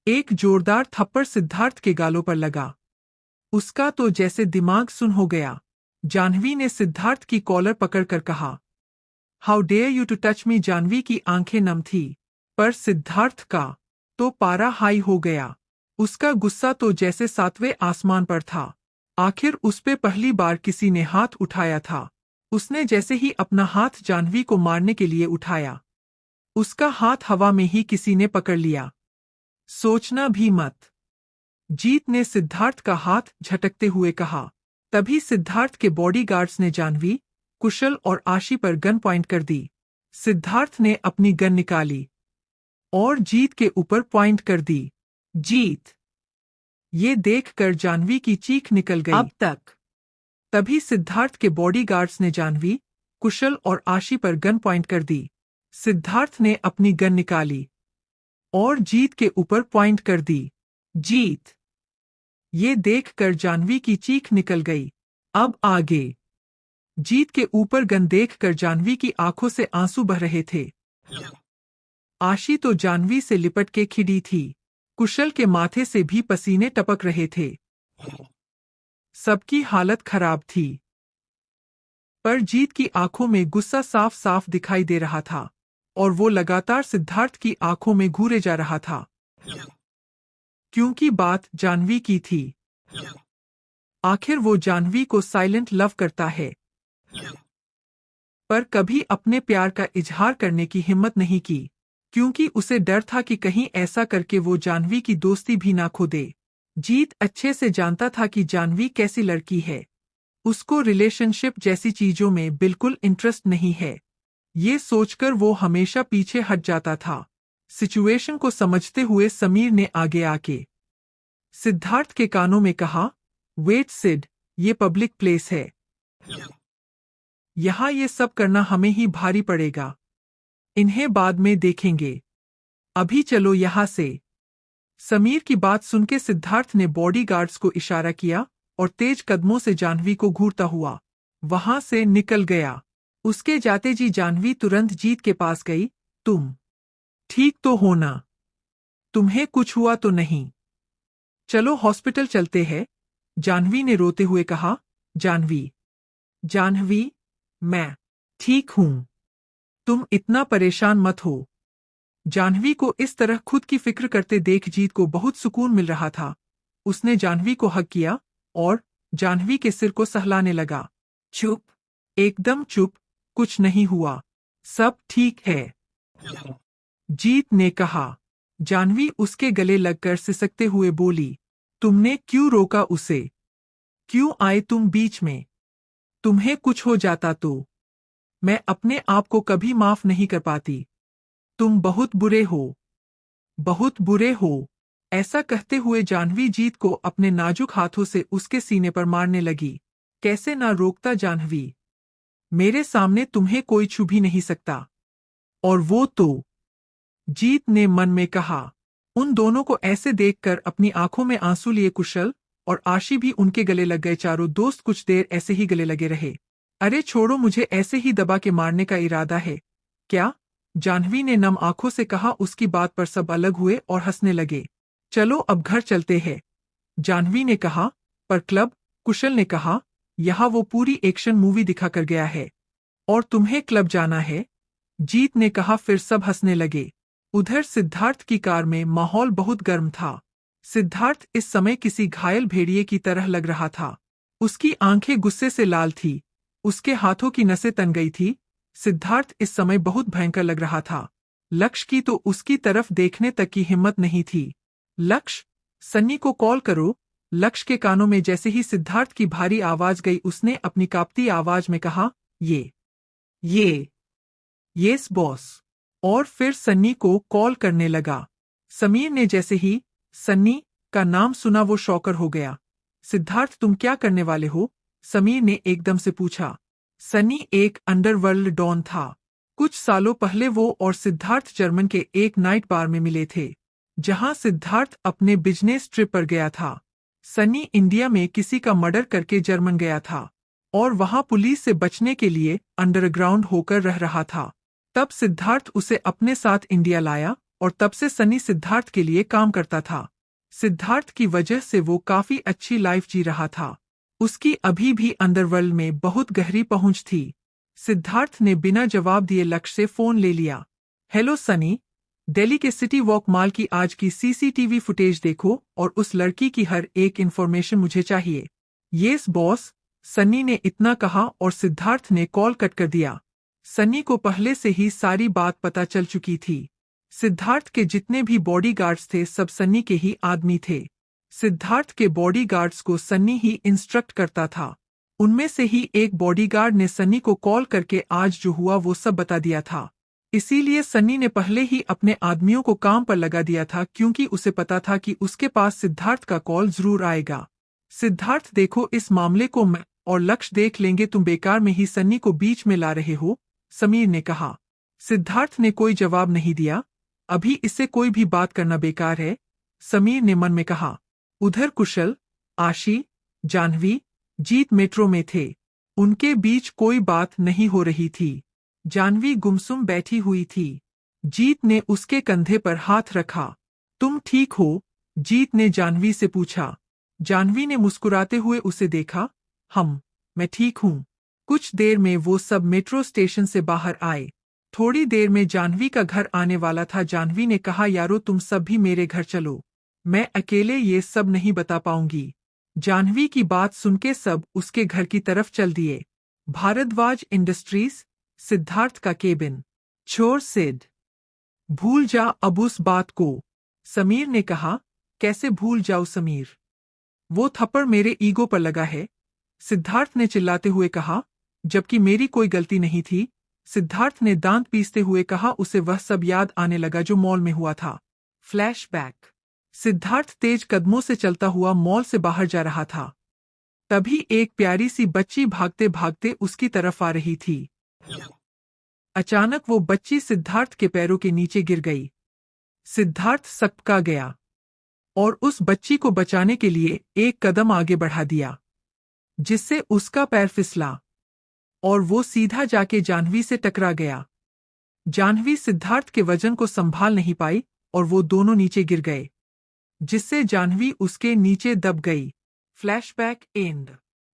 एक जोरदार थप्पड़ सिद्धार्थ के गालों पर लगा। उसका तो जैसे दिमाग सुन हो गया। जाह्नवी ने सिद्धार्थ की कॉलर पकड़कर कहा, how dare you to touch me. Jahnavi की आंखें नम थी, पर सिद्धार्थ का तो पारा हाई हो गया। उसका गुस्सा तो जैसे सातवें आसमान पर था। आखिर उस पे पहली बार किसी ने हाथ उठाया था। उसने जैसे ही अपना हाथ जाह्नवी को मारने के लिए उठाया, उसका हाथ हवा में ही किसी ने पकड़ लिया। सोचना भी मत, जीत ने सिद्धार्थ का हाथ झटकते हुए कहा। तभी सिद्धार्थ के बॉडीगार्ड्स ने जाह्नवी, कुशल और आशी पर गन पॉइंट कर दी। सिद्धार्थ ने अपनी गन निकाली और जीत के ऊपर पॉइंट कर दी। जीत! ये देखकर जाह्नवी की चीख निकल गई। अब तक। तभी सिद्धार्थ के बॉडीगार्ड्स ने जाह्नवी, कुशल और आशी पर गन पॉइंट कर दी। सिद्धार्थ ने अपनी गन निकाली और जीत के ऊपर पॉइंट कर दी। जीत! ये देखकर जाह्नवी की चीख निकल गई। अब आगे। जीत के ऊपर गन देखकर जाह्नवी की आंखों से आंसू बह रहे थे। आशी तो जाह्नवी से लिपट के खिड़ी थी। कुशल के माथे से भी पसीने टपक रहे थे। सबकी हालत खराब थी। पर जीत की आंखों में गुस्सा साफ साफ दिखाई दे रहा था। और वो लगातार सिद्धार्थ की आंखों में घूरे जा रहा था। क्योंकि बात जाह्नवी की थी। आखिर वो जाह्नवी को साइलेंट लव करता है, पर कभी अपने प्यार का इजहार करने की हिम्मत नहीं की, क्योंकि उसे डर था कि कहीं ऐसा करके वो जाह्नवी की दोस्ती भी ना खो दे। जीत अच्छे से जानता था कि जाह्नवी कैसी लड़की है। उसको रिलेशनशिप जैसी चीजों में बिल्कुल इंटरेस्ट नहीं है। ये सोचकर वो हमेशा पीछे हट जाता था। सिचुएशन को समझते हुए समीर ने आगे आके सिद्धार्थ के कानों में कहा, वेट सिड, ये पब्लिक प्लेस है। यहाँ ये सब करना हमें ही भारी पड़ेगा। इन्हें बाद में देखेंगे। अभी चलो यहाँ से। समीर की बात सुनके सिद्धार्थ ने बॉडीगार्ड्स को इशारा किया और तेज कदमों से जाह्नवी को घूरता हुआ वहां से निकल गया। उसके जाते जी जाह्नवी तुरंत जीत के पास गई। तुम ठीक तो हो ना? तुम्हें कुछ हुआ तो नहीं? चलो हॉस्पिटल चलते हैं, जाह्नवी ने रोते हुए कहा। जाह्नवी, मैं ठीक हूं। तुम इतना परेशान मत हो। जाह्नवी को इस तरह खुद की फिक्र करते देख जीत को बहुत सुकून मिल रहा था। उसने जाह्नवी को हग किया और जाह्नवी के सिर को सहलाने लगा। चुप, एकदम चुप, कुछ नहीं हुआ, सब ठीक है, जीत ने कहा। जाह्नवी उसके गले लगकर सिसकते हुए बोली, तुमने क्यों रोका उसे? क्यों आए तुम बीच में? तुम्हें कुछ हो जाता तो? मैं अपने आप को कभी माफ नहीं कर पाती। तुम बहुत बुरे हो, बहुत बुरे हो। ऐसा कहते हुए जाह्नवी जीत को अपने नाजुक हाथों से उसके सीने पर मारने लगी। कैसे ना रोकता जाह्नवी, मेरे सामने तुम्हें कोई छू भी नहीं सकता। और वो तो, जीत ने मन में कहा। उन दोनों को ऐसे देखकर अपनी आंखों में आंसू लिए कुशल और आशी भी उनके गले लग गए। चारों दोस्त कुछ देर ऐसे ही गले लगे रहे। अरे छोड़ो, मुझे ऐसे ही दबा के मारने का इरादा है क्या? जाह्नवी ने नम आंखों से कहा। उसकी बात पर सब अलग हुए और हंसने लगे। चलो अब घर चलते हैं, जाह्नवी ने कहा। पर क्लब? कुशल ने कहा। यहाँ वो पूरी एक्शन मूवी दिखा कर गया है और तुम्हें क्लब जाना है, जीत ने कहा। फिर सब हंसने लगे। उधर सिद्धार्थ की कार में माहौल बहुत गर्म था। सिद्धार्थ इस समय किसी घायल भेड़िए की तरह लग रहा था। उसकी आंखें गुस्से से लाल थी, उसके हाथों की नसें तन गई थी। सिद्धार्थ इस समय बहुत भयंकर लग रहा था। लक्ष्य की तो उसकी तरफ देखने तक की हिम्मत नहीं थी। लक्ष्य, सन्नी को कॉल करो। लक्ष्य के कानों में जैसे ही सिद्धार्थ की भारी आवाज गई, उसने अपनी कांपती आवाज में कहा, ये यस बॉस। और फिर सन्नी को कॉल करने लगा। समीर ने जैसे ही सन्नी का नाम सुना वो शॉकर हो गया। सिद्धार्थ, तुम क्या करने वाले हो? समीर ने एकदम से पूछा। सन्नी एक अंडरवर्ल्ड डॉन था। कुछ सालों पहले वो और सिद्धार्थ जर्मन के एक नाइट बार में मिले थे, जहां सिद्धार्थ अपने बिजनेस ट्रिप पर गया था। सन्नी इंडिया में किसी का मर्डर करके जर्मन गया था और वहां पुलिस से बचने के लिए अंडरग्राउंड होकर रह रहा था। तब सिद्धार्थ उसे अपने साथ इंडिया लाया और तब से सन्नी सिद्धार्थ के लिए काम करता था। सिद्धार्थ की वजह से वो काफी अच्छी लाइफ जी रहा था। उसकी अभी भी अंडरवर्ल्ड में बहुत गहरी पहुंच थी। सिद्धार्थ ने बिना जवाब दिए लक्ष्य से फोन ले लिया। हेलो सनी, दिल्ली के सिटी वॉक मॉल की आज की सीसीटीवी फुटेज देखो और उस लड़की की हर एक इंफॉर्मेशन मुझे चाहिए। यस बॉस, सन्नी ने इतना कहा और सिद्धार्थ ने कॉल कट कर दिया। सन्नी को पहले से ही सारी बात पता चल चुकी थी। सिद्धार्थ के जितने भी बॉडीगार्ड्स थे सब सन्नी के ही आदमी थे। सिद्धार्थ के बॉडीगार्ड्स को सन्नी ही इंस्ट्रक्ट करता था। उनमें से ही एक बॉडीगार्ड ने सन्नी को कॉल करके आज जो हुआ वो सब बता दिया था। इसीलिए सन्नी ने पहले ही अपने आदमियों को काम पर लगा दिया था, क्योंकि उसे पता था कि उसके पास सिद्धार्थ का कॉल जरूर आएगा। सिद्धार्थ, देखो इस मामले को मैं और लक्ष्य देख लेंगे, तुम बेकार में ही सन्नी को बीच में ला रहे हो, समीर ने कहा। सिद्धार्थ ने कोई जवाब नहीं दिया। अभी इससे कोई भी बात करना बेकार है, समीर ने मन में कहा। उधर कुशल, आशी, जाह्नवी, जीत मेट्रो में थे। उनके बीच कोई बात नहीं हो रही थी। जाह्नवी गुमसुम बैठी हुई थी। जीत ने उसके कंधे पर हाथ रखा। तुम ठीक हो? जीत ने जाह्नवी से पूछा। जाह्नवी ने मुस्कुराते हुए उसे देखा। मैं ठीक हूँ। कुछ देर में वो सब मेट्रो स्टेशन से बाहर आए। थोड़ी देर में जाह्नवी का घर आने वाला था। जाह्नवी ने कहा, यारो तुम सब भी मेरे घर चलो, मैं अकेले ये सब नहीं बता पाऊंगी। जाह्नवी की बात सुनके सब उसके घर की तरफ चल दिए। भारद्वाज इंडस्ट्रीज, सिद्धार्थ का केबिन। छोड़ सिड, भूल जा अब उस बात को। समीर ने कहा, कैसे भूल जाऊं समीर, वो थप्पड़ मेरे ईगो पर लगा है। सिद्धार्थ ने चिल्लाते हुए कहा, जबकि मेरी कोई गलती नहीं थी। सिद्धार्थ ने दांत पीसते हुए कहा, उसे वह सब याद आने लगा जो मॉल में हुआ था। फ्लैशबैक। सिद्धार्थ तेज कदमों से चलता हुआ मॉल से बाहर जा रहा था। तभी एक प्यारी सी बच्ची भागते भागते उसकी तरफ आ रही थी। अचानक वो बच्ची सिद्धार्थ के पैरों के नीचे गिर गई। सिद्धार्थ सकपका गया और उस बच्ची को बचाने के लिए एक कदम आगे बढ़ा दिया, जिससे उसका पैर फिसला और वो सीधा जाके जाह्नवी से टकरा गया। जाह्नवी सिद्धार्थ के वजन को संभाल नहीं पाई और वो दोनों नीचे गिर गए, जिससे जाह्नवी उसके नीचे दब गई। Flashback and.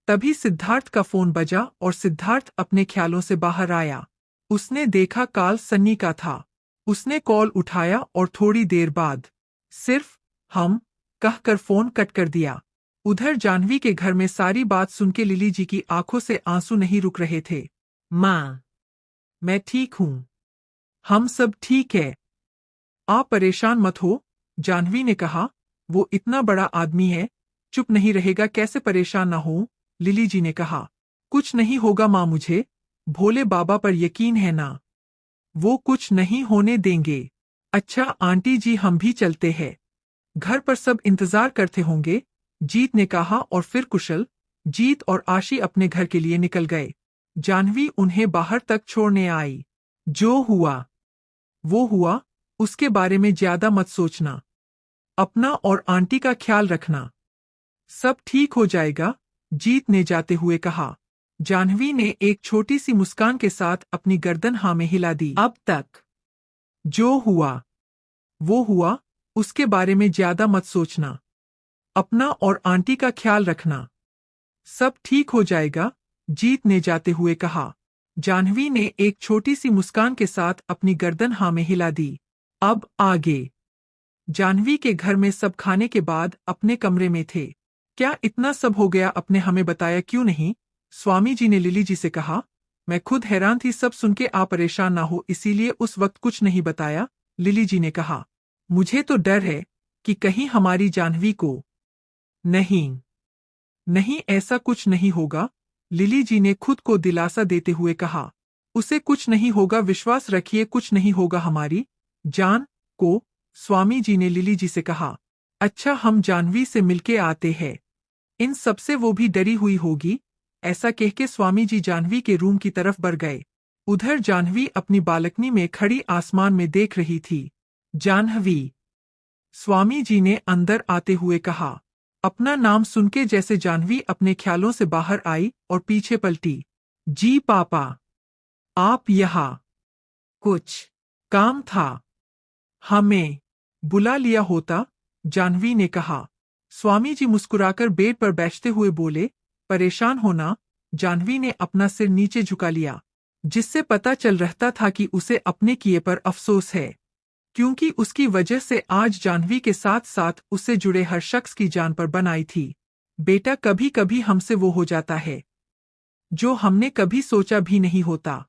तभी सिद्धार्थ का फोन बजा और सिद्धार्थ अपने ख्यालों से बाहर आया। उसने देखा कॉल सन्नी का था। उसने कॉल उठाया और थोड़ी देर बाद सिर्फ हम कहकर फोन कट कर दिया। उधर जाह्नवी के घर में सारी बात सुनके लिली जी की आंखों से आंसू नहीं रुक रहे थे। माँ, मैं ठीक हूँ, हम सब ठीक है, आप परेशान मत हो, जाह्नवी ने कहा। वो इतना बड़ा आदमी है, चुप नहीं रहेगा, कैसे परेशान ना हो। लिली जी ने कहा, कुछ नहीं होगा माँ, मुझे भोले बाबा पर यकीन है ना, वो कुछ नहीं होने देंगे। अच्छा आंटी जी, हम भी चलते हैं, घर पर सब इंतजार करते होंगे, जीत ने कहा। और फिर कुशल, जीत और आशी अपने घर के लिए निकल गए। जाह्नवी उन्हें बाहर तक छोड़ने आई। जो हुआ वो हुआ, उसके बारे में ज्यादा मत सोचना, अपना और आंटी का ख्याल रखना, सब ठीक हो जाएगा, जीत ने जाते हुए कहा। जाह्नवी ने एक छोटी सी मुस्कान के साथ अपनी गर्दन हाँ में हिला दी। अब तक जो हुआ वो हुआ, उसके बारे में ज्यादा मत सोचना, अपना और आंटी का ख्याल रखना, सब ठीक हो जाएगा, जीत ने जाते हुए कहा। जाह्नवी ने एक छोटी सी मुस्कान के साथ अपनी गर्दन हाँ में हिला दी। अब आगे। जाह्नवी के घर में सब खाने के बाद अपने कमरे में थे। क्या इतना सब हो गया, अपने हमें बताया क्यों नहीं? स्वामी जी ने लिली जी से कहा। मैं खुद हैरान थी, सब सुन के आप परेशान ना हो इसीलिए उस वक्त कुछ नहीं बताया, लिली जी ने कहा। मुझे तो डर है कि कहीं हमारी जाह्नवी को। नहीं नहीं, ऐसा कुछ नहीं होगा, लिली जी ने खुद को दिलासा देते हुए कहा। उसे कुछ नहीं होगा, विश्वास रखिए, कुछ नहीं होगा हमारी जान को, स्वामी जी ने लिली जी से कहा। अच्छा, हम जाह्नवी से मिलके आते हैं, इन सबसे वो भी डरी हुई होगी, ऐसा कहके स्वामी जी जाह्नवी के रूम की तरफ बढ़ गए। उधर जाह्नवी अपनी बालकनी में खड़ी आसमान में देख रही थी। जाह्नवी, स्वामी जी ने अंदर आते हुए कहा। अपना नाम सुनके जैसे जाह्नवी अपने ख्यालों से बाहर आई और पीछे पलटी। जी पापा, आप यहाँ? कुछ काम था, हमें बुला लिया होता, जाह्नवी ने कहा। स्वामी जी मुस्कुराकर बेड पर बैठते हुए बोले, परेशान होना। जाह्नवी ने अपना सिर नीचे झुका लिया, जिससे पता चल रहता था कि उसे अपने किए पर अफसोस है, क्योंकि उसकी वजह से आज जाह्नवी के साथ साथ उससे जुड़े हर शख्स की जान पर बन आई थी। बेटा, कभी कभी हमसे वो हो जाता है जो हमने कभी सोचा भी नहीं होता,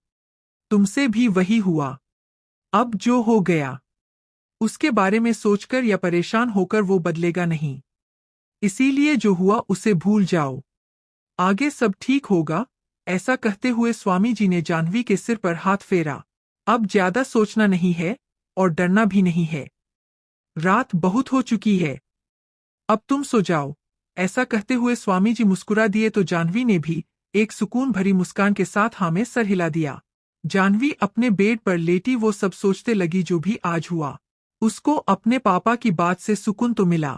तुमसे भी वही हुआ। अब जो हो गया उसके बारे में सोचकर या परेशान होकर वो बदलेगा नहीं, इसीलिए जो हुआ उसे भूल जाओ, आगे सब ठीक होगा। ऐसा कहते हुए स्वामी जी ने जाह्नवी के सिर पर हाथ फेरा। अब ज्यादा सोचना नहीं है और डरना भी नहीं है, रात बहुत हो चुकी है, अब तुम सो जाओ। ऐसा कहते हुए स्वामी जी मुस्कुरा दिए तो जाह्नवी ने भी एक सुकून भरी मुस्कान के साथ हाँ में सर हिला दिया। जाह्नवी अपने बेड पर लेटी वो सब सोचते लगी जो भी आज हुआ। उसको अपने पापा की बात से सुकून तो मिला,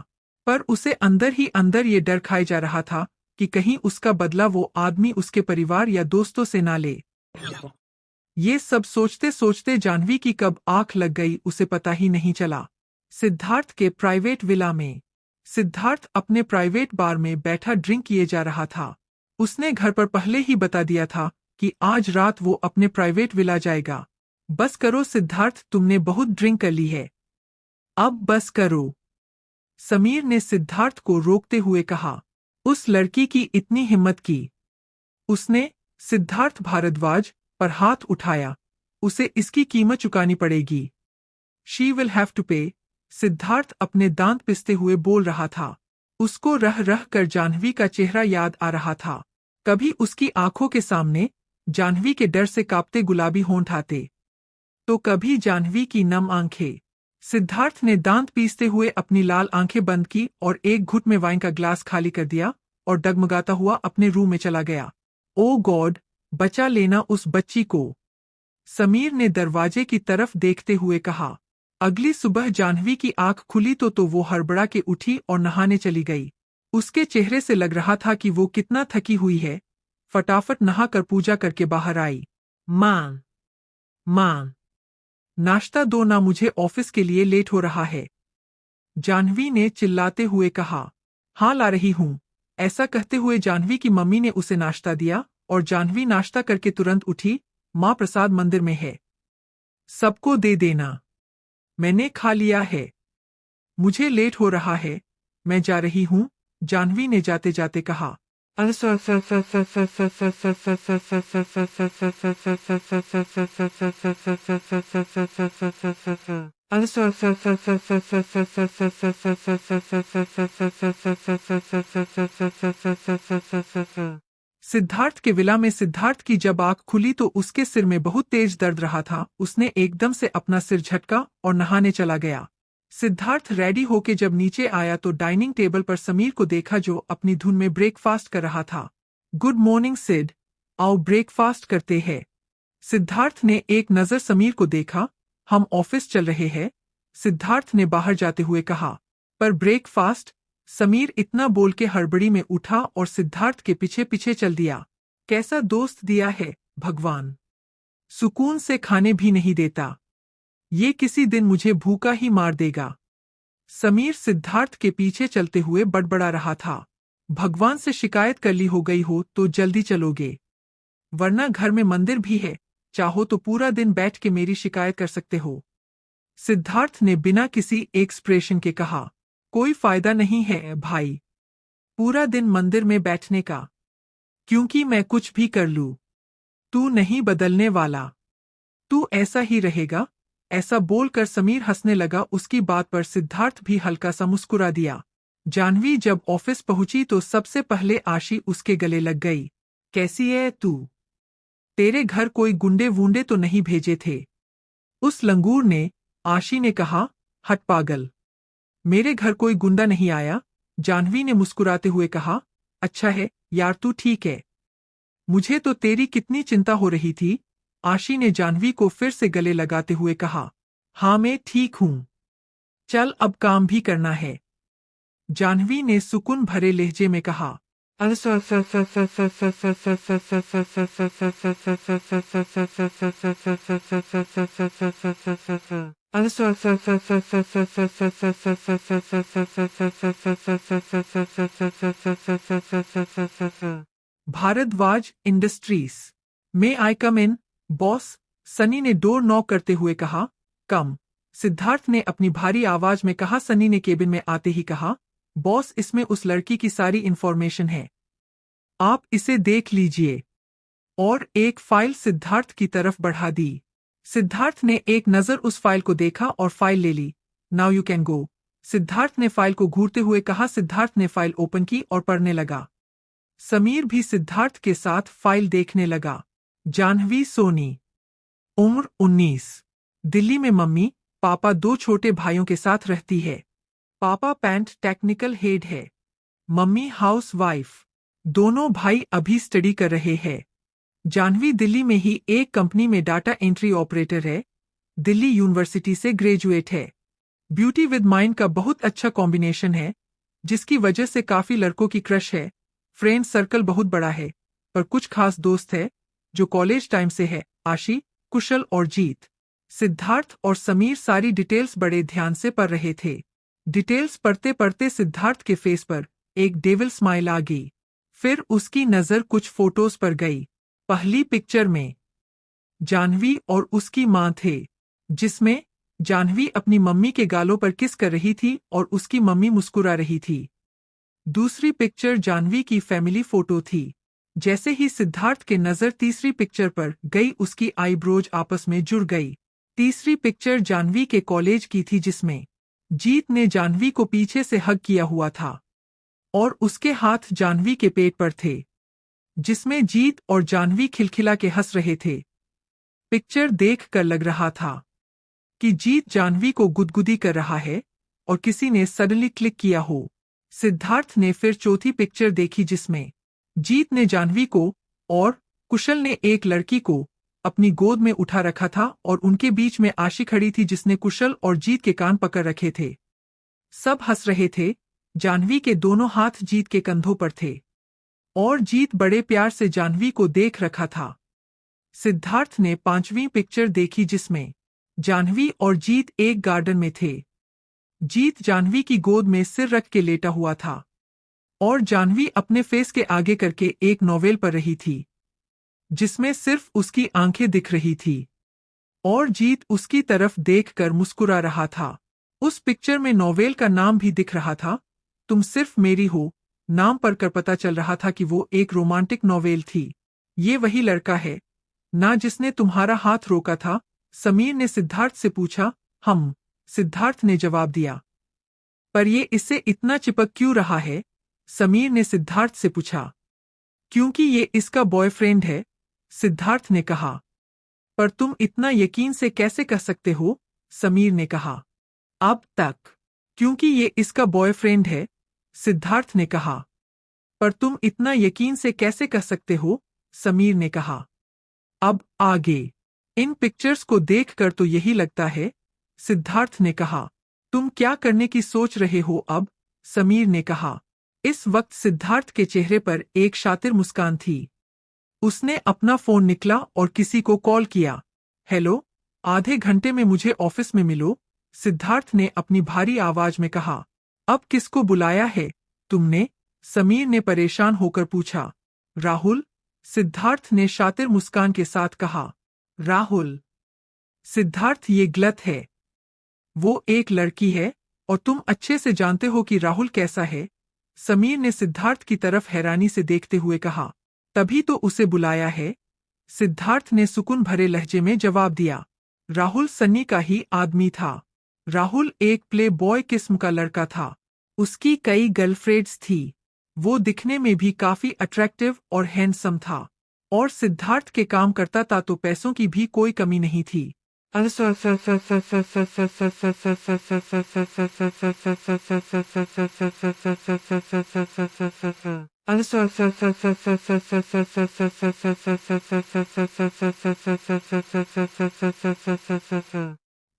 पर उसे अंदर ही अंदर ये डर खाए जा रहा था कि कहीं उसका बदला वो आदमी उसके परिवार या दोस्तों से ना ले। ये सब सोचते सोचते जाह्नवी की कब आंख लग गई उसे पता ही नहीं चला। सिद्धार्थ के प्राइवेट विला में सिद्धार्थ अपने प्राइवेट बार में बैठा ड्रिंक किए जा रहा था। उसने घर पर पहले ही बता दिया था कि आज रात वो अपने प्राइवेट विला जाएगा। बस करो सिद्धार्थ, तुमने बहुत ड्रिंक कर ली है। अब बस करो। समीर ने सिद्धार्थ को रोकते हुए कहा। उस लड़की की इतनी हिम्मत की। उसने सिद्धार्थ भारद्वाज पर हाथ उठाया। उसे इसकी कीमत चुकानी पड़ेगी। शी विल हैव टू पे। सिद्धार्थ अपने दांत पिसते हुए बोल रहा था। उसको रह रह कर जाह्नवी का चेहरा याद आ रहा था। कभी उसकी आंखों के सामने जाह्नवी के डर से कांपते गुलाबी होंठ आते, तो कभी जाह्नवी की नम आंखें। सिद्धार्थ ने दांत पीसते हुए अपनी लाल आंखें बंद की और एक घुट में वाइन का ग्लास खाली कर दिया और डगमगाता हुआ अपने रूम में चला गया। ओ गॉड, बचा लेना उस बच्ची को, समीर ने दरवाजे की तरफ देखते हुए कहा। अगली सुबह जाह्नवी की आंख खुली तो वो हड़बड़ा के उठी और नहाने चली गई। उसके चेहरे से लग रहा था कि वो कितना थकी हुई है। फटाफट नहाकर पूजा करके बाहर आई। मां, नाश्ता दो ना, मुझे ऑफिस के लिए लेट हो रहा है, जाह्नवी ने चिल्लाते हुए कहा। हाँ ला रही हूँ। ऐसा कहते हुए जाह्नवी की मम्मी ने उसे नाश्ता दिया और जाह्नवी नाश्ता करके तुरंत उठी। माँ प्रसाद मंदिर में है, सबको दे देना। मैंने खा लिया है। मुझे लेट हो रहा है, मैं जा रही हूँ, जाह्नवी ने जाते जाते कहा। सिद्धार्थ के विला में सिद्धार्थ की जब आंख खुली तो उसके सिर में बहुत तेज दर्द रहा था। उसने एकदम से अपना सिर झटका और नहाने चला गया। सिद्धार्थ रेडी होके जब नीचे आया तो डाइनिंग टेबल पर समीर को देखा जो अपनी धुन में ब्रेकफास्ट कर रहा था। गुड मॉर्निंग सिड, आओ ब्रेकफास्ट करते हैं। सिद्धार्थ ने एक नज़र समीर को देखा। हम ऑफिस चल रहे हैं, सिद्धार्थ ने बाहर जाते हुए कहा। पर ब्रेकफास्ट, समीर इतना बोल के हड़बड़ी में उठा और सिद्धार्थ के पीछे पीछे चल दिया। कैसा दोस्त दिया है भगवान, सुकून से खाने भी नहीं देता। ये किसी दिन मुझे भूखा ही मार देगा। समीर सिद्धार्थ के पीछे चलते हुए बड़बड़ा रहा था। भगवान से शिकायत कर ली हो गई हो तो जल्दी चलोगे, वरना घर में मंदिर भी है, चाहो तो पूरा दिन बैठ के मेरी शिकायत कर सकते हो। सिद्धार्थ ने बिना किसी एक्सप्रेशन के कहा। कोई फायदा नहीं है भाई, पूरा दिन मंदिर में बैठने का, क्योंकि मैं कुछ भी कर लूं, तू नहीं बदलने वाला, तू ऐसा ही रहेगा। ऐसा बोलकर समीर हंसने लगा। उसकी बात पर सिद्धार्थ भी हल्का सा मुस्कुरा दिया। जाह्नवी जब ऑफिस पहुंची तो सबसे पहले आशी उसके गले लग गई। कैसी है तू? तेरे घर कोई गुंडे वूंडे तो नहीं भेजे थे? उस लंगूर ने, आशी ने कहा। हट पागल, मेरे घर कोई गुंडा नहीं आया, जाह्नवी ने मुस्कुराते हुए कहा। अच्छा है यार, तू ठीक है? मुझे तो तेरी कितनी चिंता हो रही थी, आशी ने जाह्नवी को फिर से गले लगाते हुए कहा। हाँ मैं ठीक हूँ, चल अब काम भी करना है, जाह्नवी ने सुकून भरे लहजे में कहा। भारद्वाज इंडस्ट्रीज में आई कम इन बॉस, सनी ने डोर नॉक करते हुए कहा। कम, सिद्धार्थ ने अपनी भारी आवाज में कहा। सनी ने केबिन में आते ही कहा। बॉस, इसमें उस लड़की की सारी इंफॉर्मेशन है, आप इसे देख लीजिए। और एक फाइल सिद्धार्थ की तरफ बढ़ा दी। सिद्धार्थ ने एक नज़र उस फाइल को देखा और फाइल ले ली। Now you can go, Siddharth ने फाइल को घूरते हुए कहा। सिद्धार्थ ने फाइल ओपन की और पढ़ने लगा। समीर भी सिद्धार्थ के साथ फाइल देखने लगा। जाह्नवी सोनी, उम्र 19, दिल्ली में मम्मी पापा 2 छोटे भाइयों के साथ रहती है। पापा पेंट टेक्निकल हेड है, मम्मी हाउस वाइफ। दोनों भाई अभी स्टडी कर रहे हैं। जाह्नवी दिल्ली में ही एक कंपनी में डाटा एंट्री ऑपरेटर है, दिल्ली यूनिवर्सिटी से ग्रेजुएट है। ब्यूटी विद माइंड का बहुत अच्छा कॉम्बिनेशन है, जिसकी वजह से काफी लड़कों की क्रश है। फ्रेंड सर्कल बहुत बड़ा है, पर कुछ खास दोस्त है जो कॉलेज टाइम से है, आशी, कुशल और जीत। सिद्धार्थ और समीर सारी डिटेल्स बड़े ध्यान से पढ़ रहे थे। डिटेल्स पढ़ते पढ़ते सिद्धार्थ के फेस पर एक डेविल स्माइल आ गई। फिर उसकी नज़र कुछ फोटोज पर गई। पहली पिक्चर में जानवी और उसकी मां थे, जिसमें जानवी अपनी मम्मी के गालों पर किस कर रही थी और उसकी मम्मी मुस्कुरा रही थी। दूसरी पिक्चर जानवी की फैमिली फोटो थी। जैसे ही सिद्धार्थ के नज़र तीसरी पिक्चर पर गई, उसकी आईब्रोज आपस में जुड़ गई। तीसरी पिक्चर जानवी के कॉलेज की थी, जिसमें जीत ने जानवी को पीछे से हग किया हुआ था और उसके हाथ जानवी के पेट पर थे, जिसमें जीत और जानवी खिलखिला के हंस रहे थे। पिक्चर देखकर लग रहा था कि जीत जानवी को गुदगुदी कर रहा है और किसी ने सडनली क्लिक किया हो। सिद्धार्थ ने फिर चौथी पिक्चर देखी, जिसमें जीत ने जानवी को और कुशल ने एक लड़की को अपनी गोद में उठा रखा था और उनके बीच में आशी खड़ी थी, जिसने कुशल और जीत के कान पकड़ रखे थे। सब हंस रहे थे। जानवी के दोनों हाथ जीत के कंधों पर थे और जीत बड़े प्यार से जानवी को देख रखा था। सिद्धार्थ ने पांचवीं पिक्चर देखी, जिसमें जानवी और जीत एक गार्डन में थे। जीत जानवी की गोद में सिर रख के लेटा हुआ था और जानवी अपने फेस के आगे करके एक नोवेल पढ़ रही थी, जिसमें सिर्फ उसकी आंखें दिख रही थी और जीत उसकी तरफ देखकर मुस्कुरा रहा था। उस पिक्चर में नोवेल का नाम भी दिख रहा था, तुम सिर्फ मेरी हो। नाम पढ़कर पता चल रहा था कि वो एक रोमांटिक नोवेल थी। ये वही लड़का है ना जिसने तुम्हारा हाथ रोका था? समीर ने सिद्धार्थ से पूछा। हम, सिद्धार्थ ने जवाब दिया। पर ये इससे इतना चिपक क्यों रहा है? समीर ने सिद्धार्थ से पूछा। क्योंकि ये इसका बॉयफ्रेंड है, सिद्धार्थ ने कहा। पर तुम इतना यकीन से कैसे कह सकते हो? समीर ने कहा। अब तक। क्योंकि ये इसका बॉयफ्रेंड है, सिद्धार्थ ने कहा। पर तुम इतना यकीन से कैसे कह सकते हो? समीर ने कहा। अब आगे। इन पिक्चर्स को देखकर तो यही लगता है, सिद्धार्थ ने कहा। तुम क्या करने की सोच रहे हो अब? समीर ने कहा। इस वक्त सिद्धार्थ के चेहरे पर एक शातिर मुस्कान थी। उसने अपना फोन निकाला और किसी को कॉल किया। हेलो, आधे घंटे में मुझे ऑफिस में मिलो, सिद्धार्थ ने अपनी भारी आवाज में कहा। अब किसको बुलाया है तुमने? समीर ने परेशान होकर पूछा। राहुल, सिद्धार्थ ने शातिर मुस्कान के साथ कहा। राहुल? सिद्धार्थ, ये गलत है। वो एक लड़की है और तुम अच्छे से जानते हो कि राहुल कैसा है, समीर ने सिद्धार्थ की तरफ हैरानी से देखते हुए कहा। तभी तो उसे बुलाया है, सिद्धार्थ ने सुकून भरे लहजे में जवाब दिया। राहुल सन्नी का ही आदमी था। राहुल एक प्ले बॉय किस्म का लड़का था। उसकी कई गर्लफ्रेंड्स थी। वो दिखने में भी काफी अट्रैक्टिव और हैंडसम था और सिद्धार्थ के काम करता था तो पैसों की भी कोई कमी नहीं थी।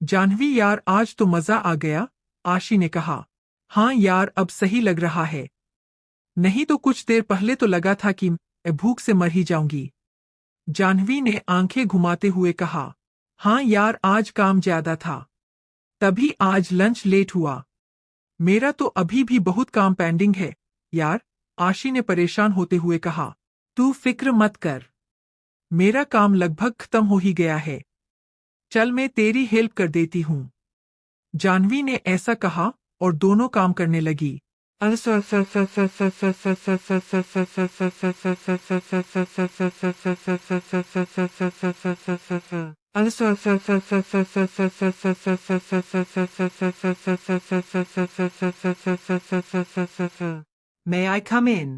जानवी यार, आज तो मजा आ गया, आशी ने कहा। हाँ यार, अब सही लग रहा है। नहीं तो कुछ देर पहले तो लगा था कि मैं भूख से मर ही जाऊंगी, जानवी ने आंखें घुमाते हुए कहा। हाँ यार, आज काम ज्यादा था, तभी आज लंच लेट हुआ। मेरा तो अभी भी बहुत काम पेंडिंग है यार, आशी ने परेशान होते हुए कहा। तू फिक्र मत कर, मेरा काम लगभग खत्म हो ही गया है। चल मैं तेरी हेल्प कर देती हूँ, जानवी ने ऐसा कहा और दोनों काम करने लगी। May I come in?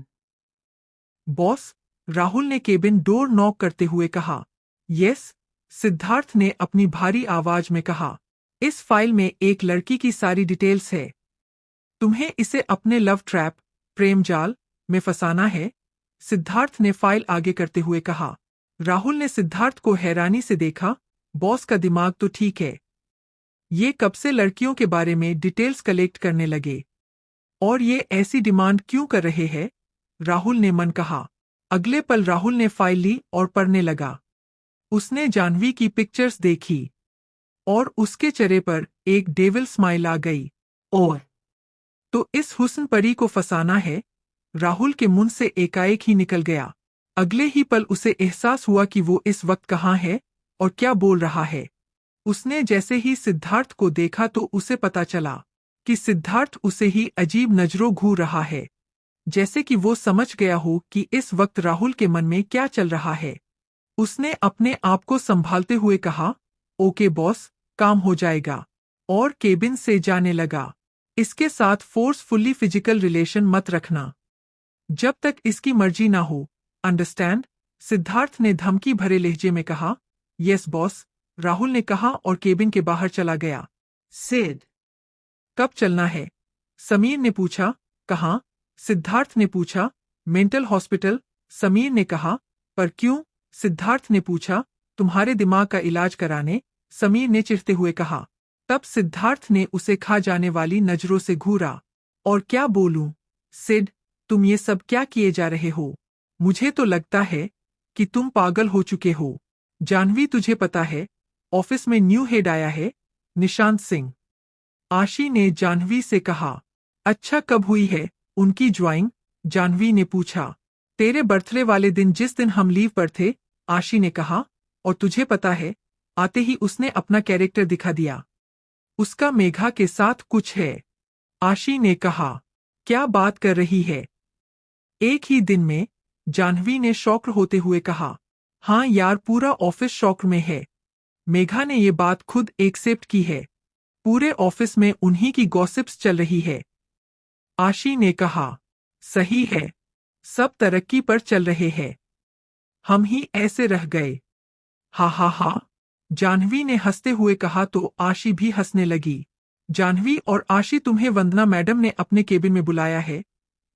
Boss, Rahul ने केबिन डोर नॉक करते हुए कहा। यस, सिद्धार्थ ने अपनी भारी आवाज में कहा। इस फाइल में एक लड़की की सारी डिटेल्स है। तुम्हें इसे अपने लव ट्रैप, प्रेम जाल में फंसाना है, सिद्धार्थ ने फाइल आगे करते हुए कहा। राहुल ने सिद्धार्थ को हैरानी से देखा। बॉस का दिमाग तो ठीक है, ये कब से लड़कियों के बारे में डिटेल्स कलेक्ट करने लगे और ये ऐसी डिमांड क्यों कर रहे हैं? राहुल ने मन कहा। अगले पल राहुल ने फाइल ली और पढ़ने लगा। उसने जानवी की पिक्चर्स देखी और उसके चेहरे पर एक डेविल स्माइल आ गई। और तो इस हुस्न परी को फंसाना है, राहुल के मुंह से एकाएक ही निकल गया। अगले ही पल उसे एहसास हुआ कि वो इस वक्त कहाँ है। और क्या बोल रहा है। उसने जैसे ही सिद्धार्थ को देखा तो उसे पता चला कि सिद्धार्थ उसे ही अजीब नजरों घूर रहा है, जैसे कि वो समझ गया हो कि इस वक्त राहुल के मन में क्या चल रहा है। उसने अपने आप को संभालते हुए कहा, ओके बॉस, काम हो जाएगा, और केबिन से जाने लगा। इसके साथ फोर्सफुली फिजिकल रिलेशन मत रखना जब तक इसकी मर्जी ना हो, अंडरस्टैंड? सिद्धार्थ ने धमकी भरे लहजे में कहा। यस बॉस, राहुल ने कहा और केबिन के बाहर चला गया। सिड, कब चलना है? समीर ने पूछा। कहाँ? सिद्धार्थ ने पूछा। मेंटल हॉस्पिटल, समीर ने कहा। पर क्यों? सिद्धार्थ ने पूछा। तुम्हारे दिमाग का इलाज कराने, समीर ने चिढ़ते हुए कहा। तब सिद्धार्थ ने उसे खा जाने वाली नजरों से घूरा। और क्या बोलूं? सिड, तुम ये सब क्या किए जा रहे हो? मुझे तो लगता है कि तुम पागल हो चुके हो। जानवी, तुझे पता है ऑफिस में न्यू हेड आया है, निशांत सिंह। आशी ने जानवी से कहा। अच्छा, कब हुई है उनकी ज्वाइनिंग? जानवी ने पूछा। तेरे बर्थडे वाले दिन, जिस दिन हम लीव पर थे, आशी ने कहा। और तुझे पता है, आते ही उसने अपना कैरेक्टर दिखा दिया। उसका मेघा के साथ कुछ है, आशी ने कहा। क्या बात कर रही है? एक ही दिन में, जाह्नवी ने शॉक्ड होते हुए कहा। हाँ यार, पूरा ऑफिस शॉक में है। मेघा ने ये बात खुद एक्सेप्ट की है। पूरे ऑफिस में उन्हीं की गॉसिप्स चल रही है, आशी ने कहा। सही है, सब तरक्की पर चल रहे हैं, हम ही ऐसे रह गए। हा हा हा, जाह्नवी ने हंसते हुए कहा तो आशी भी हंसने लगी। जाह्नवी और आशी, तुम्हें वंदना मैडम ने अपने केबिन में बुलाया है।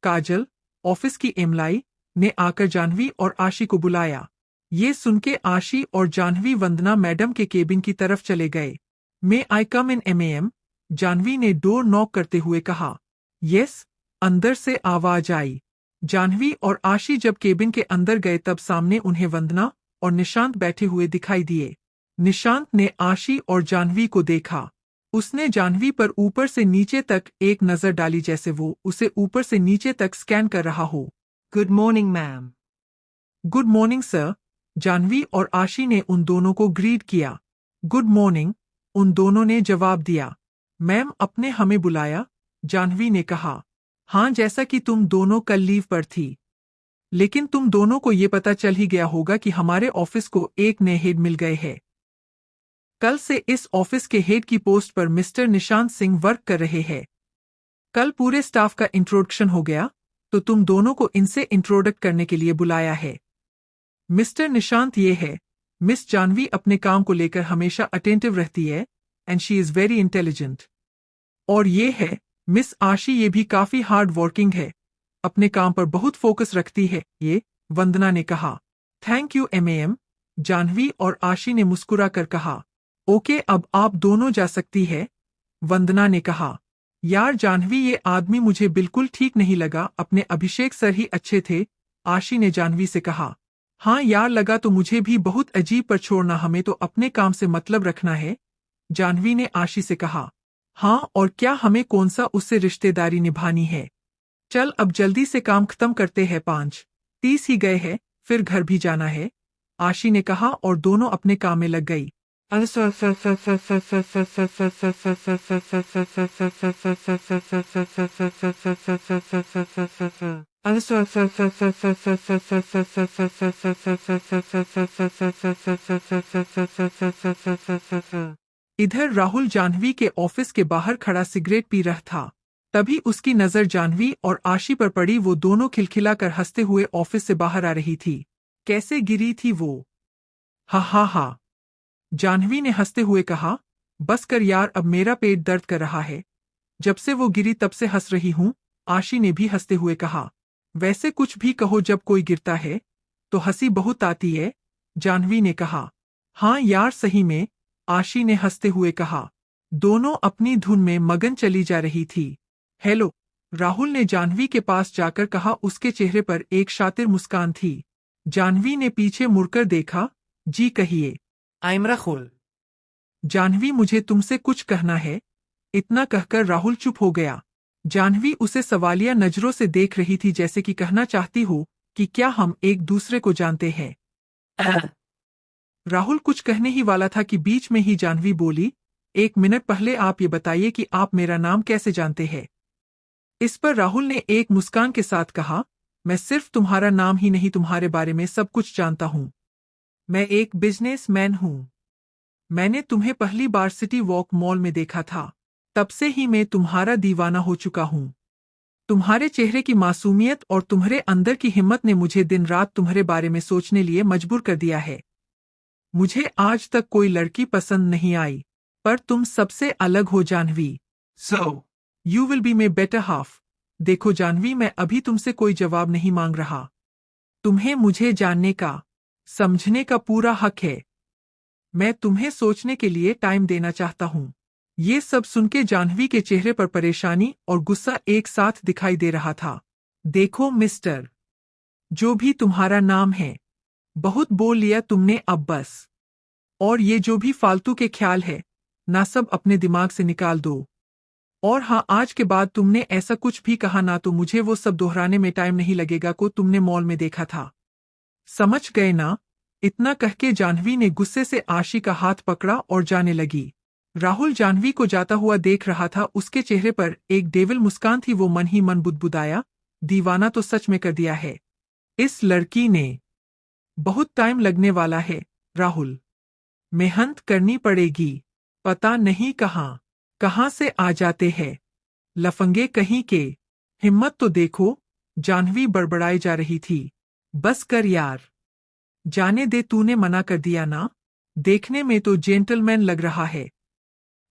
काजल, ऑफिस की एम्प्लॉई, ने आकर जाह्नवी और आशी को बुलाया। ये सुनके आशी और जाह्नवी वंदना मैडम के केबिन की तरफ चले गए। मे आई कम इन MAM? जाह्नवी ने डोर नॉक करते हुए कहा। यस, अंदर से आवाज आई। जाह्नवी और आशी जब केबिन के अंदर गए तब सामने उन्हें वंदना और निशांत बैठे हुए दिखाई दिए। निशांत ने आशी और जाह्नवी को देखा। उसने जाह्नवी पर ऊपर से नीचे तक एक नजर डाली, जैसे वो उसे ऊपर से नीचे तक स्कैन कर रहा हो। Good morning ma'am. Good morning sir. Jahnavi और आशी ने उन दोनों को ग्रीट किया। गुड मॉर्निंग, उन दोनों ने जवाब दिया। मैम, आपने हमें बुलाया? जाह्नवी ने कहा। हाँ, जैसा कि तुम दोनों कल लीव पर थी, लेकिन तुम दोनों को ये पता चल ही गया होगा कि हमारे ऑफिस को एक नए हेड मिल गए हैं। कल से इस ऑफिस के हेड की पोस्ट पर मिस्टर निशांत सिंह वर्क कर रहे हैं। कल पूरे स्टाफ का इंट्रोडक्शन हो गया, तो तुम दोनों को इनसे इंट्रोडक्ट करने के लिए बुलाया है। मिस्टर निशांत ये है, मिस जाह्नवी अपने काम को लेकर हमेशा अटेंटिव रहती है, and she is very intelligent. और ये है मिस आशी, ये भी काफी हार्ड वर्किंग है, अपने काम पर बहुत फोकस रखती है ये, वंदना ने कहा। थैंक यू MAM, जाह्नवी और आशी ने मुस्कुरा कर कहा। ओके, अब आप दोनों जा सकती है, वंदना ने कहा। यार जाह्नवी, ये आदमी मुझे बिल्कुल ठीक नहीं लगा, अपने अभिषेक सर ही अच्छे थे, आशी ने जाह्नवी से कहा। हाँ यार, लगा तो मुझे भी बहुत अजीब, पर छोड़ना, हमें तो अपने काम से मतलब रखना है, जाह्नवी ने आशी से कहा। हाँ, और क्या हमें कौन सा उससे रिश्तेदारी निभानी है। चल अब जल्दी से काम खत्म करते हैं, 5:30 ही गए हैं, फिर घर भी जाना है, आशी ने कहा और दोनों अपने काम में लग गई। इधर राहुल जाह्नवी के ऑफिस के बाहर खड़ा सिगरेट पी रहा था। तभी उसकी नजर जाह्नवी और आशी पर पड़ी। वो दोनों खिलखिलाकर हंसते हुए ऑफिस से बाहर आ रही थी। कैसे गिरी थी वो? हा हा हा, जाह्नवी ने हंसते हुए कहा। बस कर यार, अब मेरा पेट दर्द कर रहा है, जब से वो गिरी तब से हंस रही हूँ, आशी ने भी हंसते हुए कहा। वैसे कुछ भी कहो, जब कोई गिरता है तो हंसी बहुत आती है, जाह्नवी ने कहा। हाँ यार, सही में, आशी ने हंसते हुए कहा। दोनों अपनी धुन में मगन चली जा रही थी। हेलो, राहुल ने जाह्नवी के पास जाकर कहा। उसके चेहरे पर एक शातिर मुस्कान थी। जाह्नवी ने पीछे मुड़कर देखा। जी कहिए। I am Rahul. जाह्नवी, मुझे तुमसे कुछ कहना है। इतना कहकर राहुल चुप हो गया। जाह्नवी उसे सवालिया नजरों से देख रही थी, जैसे कि कहना चाहती हो कि क्या हम एक दूसरे को जानते हैं। राहुल कुछ कहने ही वाला था कि बीच में ही जाह्नवी बोली, 1 मिनट पहले आप ये बताइए कि आप मेरा नाम कैसे जानते हैं। इस पर राहुल ने एक मुस्कान के साथ कहा, मैं सिर्फ तुम्हारा नाम ही नहीं तुम्हारे बारे में सब कुछ जानता हूं। मैं एक बिजनेसमैन हूं। मैंने तुम्हें पहली बार सिटी वॉक मॉल में देखा था, तब से ही मैं तुम्हारा दीवाना हो चुका हूं। तुम्हारे चेहरे की मासूमियत और तुम्हारे अंदर की हिम्मत ने मुझे दिन रात तुम्हारे बारे में सोचने लिए मजबूर कर दिया है। मुझे आज तक कोई लड़की पसंद नहीं आई, पर तुम सबसे अलग हो Jahnavi. So, you will be my better half। देखो जाह्नवी, मैं अभी तुमसे कोई जवाब नहीं मांग रहा। तुम्हें मुझे जानने का, समझने का पूरा हक है। मैं तुम्हें सोचने के लिए टाइम देना चाहता हूं। ये सब सुनके जाह्नवी के चेहरे पर परेशानी और गुस्सा एक साथ दिखाई दे रहा था। देखो मिस्टर, जो भी तुम्हारा नाम है, बहुत बोल लिया तुमने, अब बस। और ये जो भी फालतू के ख्याल है ना, सब अपने दिमाग से निकाल दो। और हाँ, आज के बाद तुमने ऐसा कुछ भी कहा ना तो मुझे वो सब दोहराने में टाइम नहीं लगेगा को तुमने मॉल में देखा था। समझ गए ना? इतना कहके जाह्नवी ने गुस्से से आशी का हाथ पकड़ा और जाने लगी। राहुल जाह्नवी को जाता हुआ देख रहा था। उसके चेहरे पर एक डेविल मुस्कान थी। वो मन ही मन बुदबुदाया, दीवाना तो सच में कर दिया है इस लड़की ने। बहुत टाइम लगने वाला है राहुल, मेहनत करनी पड़ेगी। पता नहीं कहां से आ जाते हैं लफंगे कहीं के। हिम्मत तो देखो। जाह्नवी बड़बड़ाई जा रही थी। बस कर यार, जाने दे, तूने मना कर दिया ना। देखने में तो जेंटलमैन लग रहा है।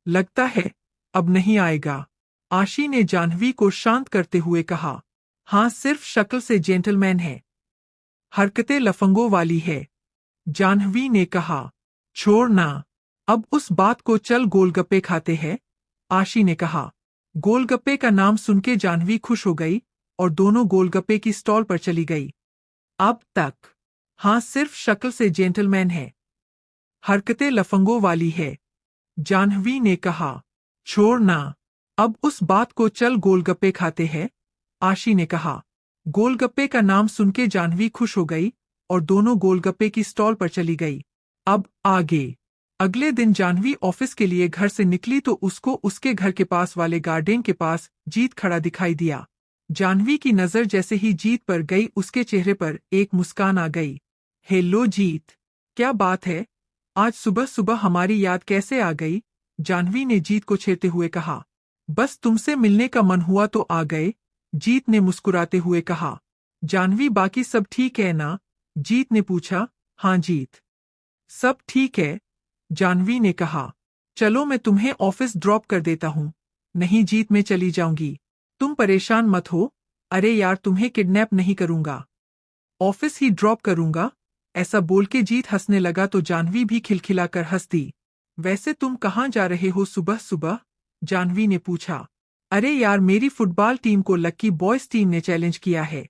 लगता है अब नहीं आएगा। आशी ने जाह्नवी को शांत करते हुए कहा। हाँ, सिर्फ शक्ल से जेंटलमैन है, हरकतें लफंगों वाली है। जाह्नवी ने कहा। छोड़ ना, अब उस बात को, चल गोलगप्पे खाते हैं, आशी ने कहा। गोलगप्पे का नाम सुनके जाह्नवी खुश हो गई और दोनों गोलगप्पे की स्टॉल पर चली गई। अब तक हाँ, सिर्फ शक्ल से जेंटलमैन है, हरकतें लफंगों वाली है, जाह्नवी ने कहा। छोड़ ना, अब उस बात को, चल गोलगप्पे खाते हैं, आशी ने कहा। गोलगप्पे का नाम सुनके जाह्नवी खुश हो गई और दोनों गोलगप्पे की स्टॉल पर चली गई। अब आगे। अगले दिन जाह्नवी ऑफिस के लिए घर से निकली तो उसको उसके घर के पास वाले गार्डन के पास जीत खड़ा दिखाई दिया। जाह्नवी की नजर जैसे ही जीत पर गई, उसके चेहरे पर एक मुस्कान आ गई। हेलो जीत, क्या बात है, आज सुबह सुबह हमारी याद कैसे आ गई? जाह्नवी ने जीत को छेड़ते हुए कहा। बस तुमसे मिलने का मन हुआ तो आ गए, जीत ने मुस्कुराते हुए कहा। जाह्नवी, बाकी सब ठीक है ना? जीत ने पूछा। हाँ जीत, सब ठीक है, जाह्नवी ने कहा। चलो मैं तुम्हें ऑफिस ड्रॉप कर देता हूँ। नहीं जीत, मैं चली जाऊंगी, तुम परेशान मत हो। अरे यार, तुम्हें किडनैप नहीं करूंगा, ऑफिस ही ड्रॉप करूंगा। ऐसा बोल के जीत हंसने लगा तो जाह्नवी भी खिलखिलाकर हंस दी। वैसे तुम कहाँ जा रहे हो सुबह सुबह? जाह्नवी ने पूछा। अरे यार, मेरी फुटबॉल टीम को लक्की बॉयज टीम ने चैलेंज किया है।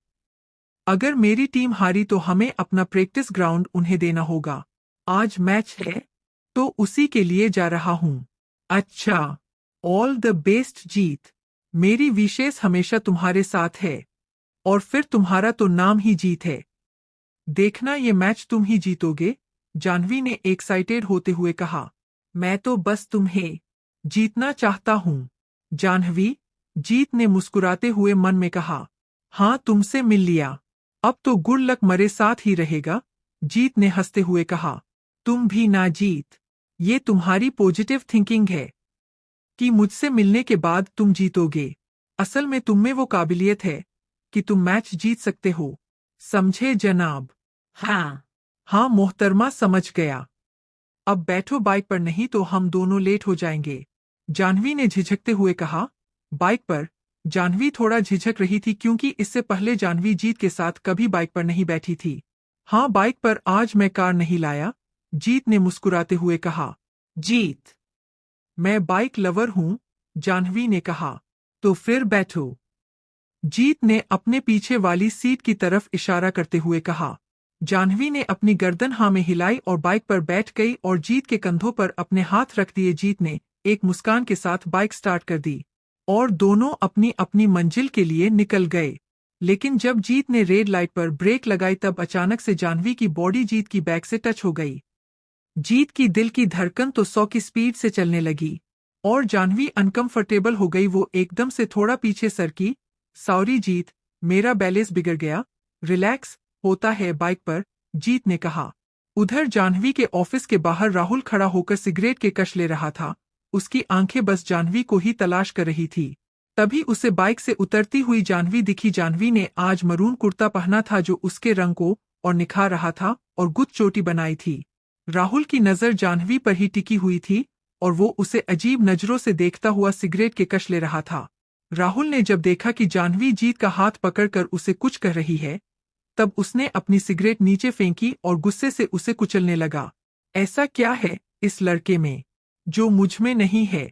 अगर मेरी टीम हारी तो हमें अपना प्रैक्टिस ग्राउंड उन्हें देना होगा। आज मैच है तो उसी के लिए जा रहा हूँ। अच्छा, ऑल द बेस्ट जीत, मेरी विशेष हमेशा तुम्हारे साथ है। और फिर तुम्हारा तो नाम ही जीत है, देखना ये मैच तुम ही जीतोगे, जाह्नवी ने एक्साइटेड होते हुए कहा। मैं तो बस तुम्हें जीतना चाहता हूँ जाह्नवी, जीत ने मुस्कुराते हुए मन में कहा। हाँ, तुमसे मिल लिया, अब तो गुड लक मरे साथ ही रहेगा, जीत ने हंसते हुए कहा। तुम भी ना जीत, ये तुम्हारी पॉजिटिव थिंकिंग है कि मुझसे मिलने के बाद तुम जीतोगे। असल में तुम में वो काबिलियत है कि तुम मैच जीत सकते हो, समझे जनाब? हाँ मोहतरमा, समझ गया। अब बैठो बाइक पर, नहीं तो हम दोनों लेट हो जाएंगे, जाह्नवी ने झिझकते हुए कहा। बाइक पर? जाह्नवी थोड़ा झिझक रही थी क्योंकि इससे पहले जाह्नवी जीत के साथ कभी बाइक पर नहीं बैठी थी। हाँ बाइक पर, आज मैं कार नहीं लाया, जीत ने मुस्कुराते हुए कहा। जीत, मैं बाइक लवर हूँ, जाह्नवी ने कहा। तो फिर बैठो, जीत ने अपने पीछे वाली सीट की तरफ इशारा करते हुए कहा। जाह्नवी ने अपनी गर्दन हाँ में हिलाई और बाइक पर बैठ गई और जीत के कंधों पर अपने हाथ रख दिए। जीत ने एक मुस्कान के साथ बाइक स्टार्ट कर दी और दोनों अपनी अपनी मंजिल के लिए निकल गए। लेकिन जब जीत ने रेड लाइट पर ब्रेक लगाई तब अचानक से जाह्नवी की बॉडी जीत की बैक से टच हो गई। जीत की दिल की धड़कन तो 100 की स्पीड से चलने लगी और जानवी अनकंफर्टेबल हो गई। वो एकदम से थोड़ा पीछे सरकी। सॉरी जीत, मेरा बैलेंस बिगड़ गया। रिलैक्स, होता है बाइक पर, जीत ने कहा। उधर जानवी के ऑफिस के बाहर राहुल खड़ा होकर सिगरेट के कश ले रहा था। उसकी आंखें बस जानवी को ही तलाश कर रही थी। तभी उसे बाइक से उतरती हुई जानवी दिखी। जानवी ने आज मरून कुर्ता पहना था जो उसके रंग को और निखार रहा था और गुच्छ चोटी बनाई थी। राहुल की नजर जानवी पर ही टिकी हुई थी और वो उसे अजीब नजरों से देखता हुआ सिगरेट के कश ले रहा था। राहुल ने जब देखा कि जानवी जीत का हाथ पकड़कर उसे कुछ कह रही है, तब उसने अपनी सिगरेट नीचे फेंकी और गुस्से से उसे कुचलने लगा। ऐसा क्या है इस लड़के में जो मुझ में नहीं है?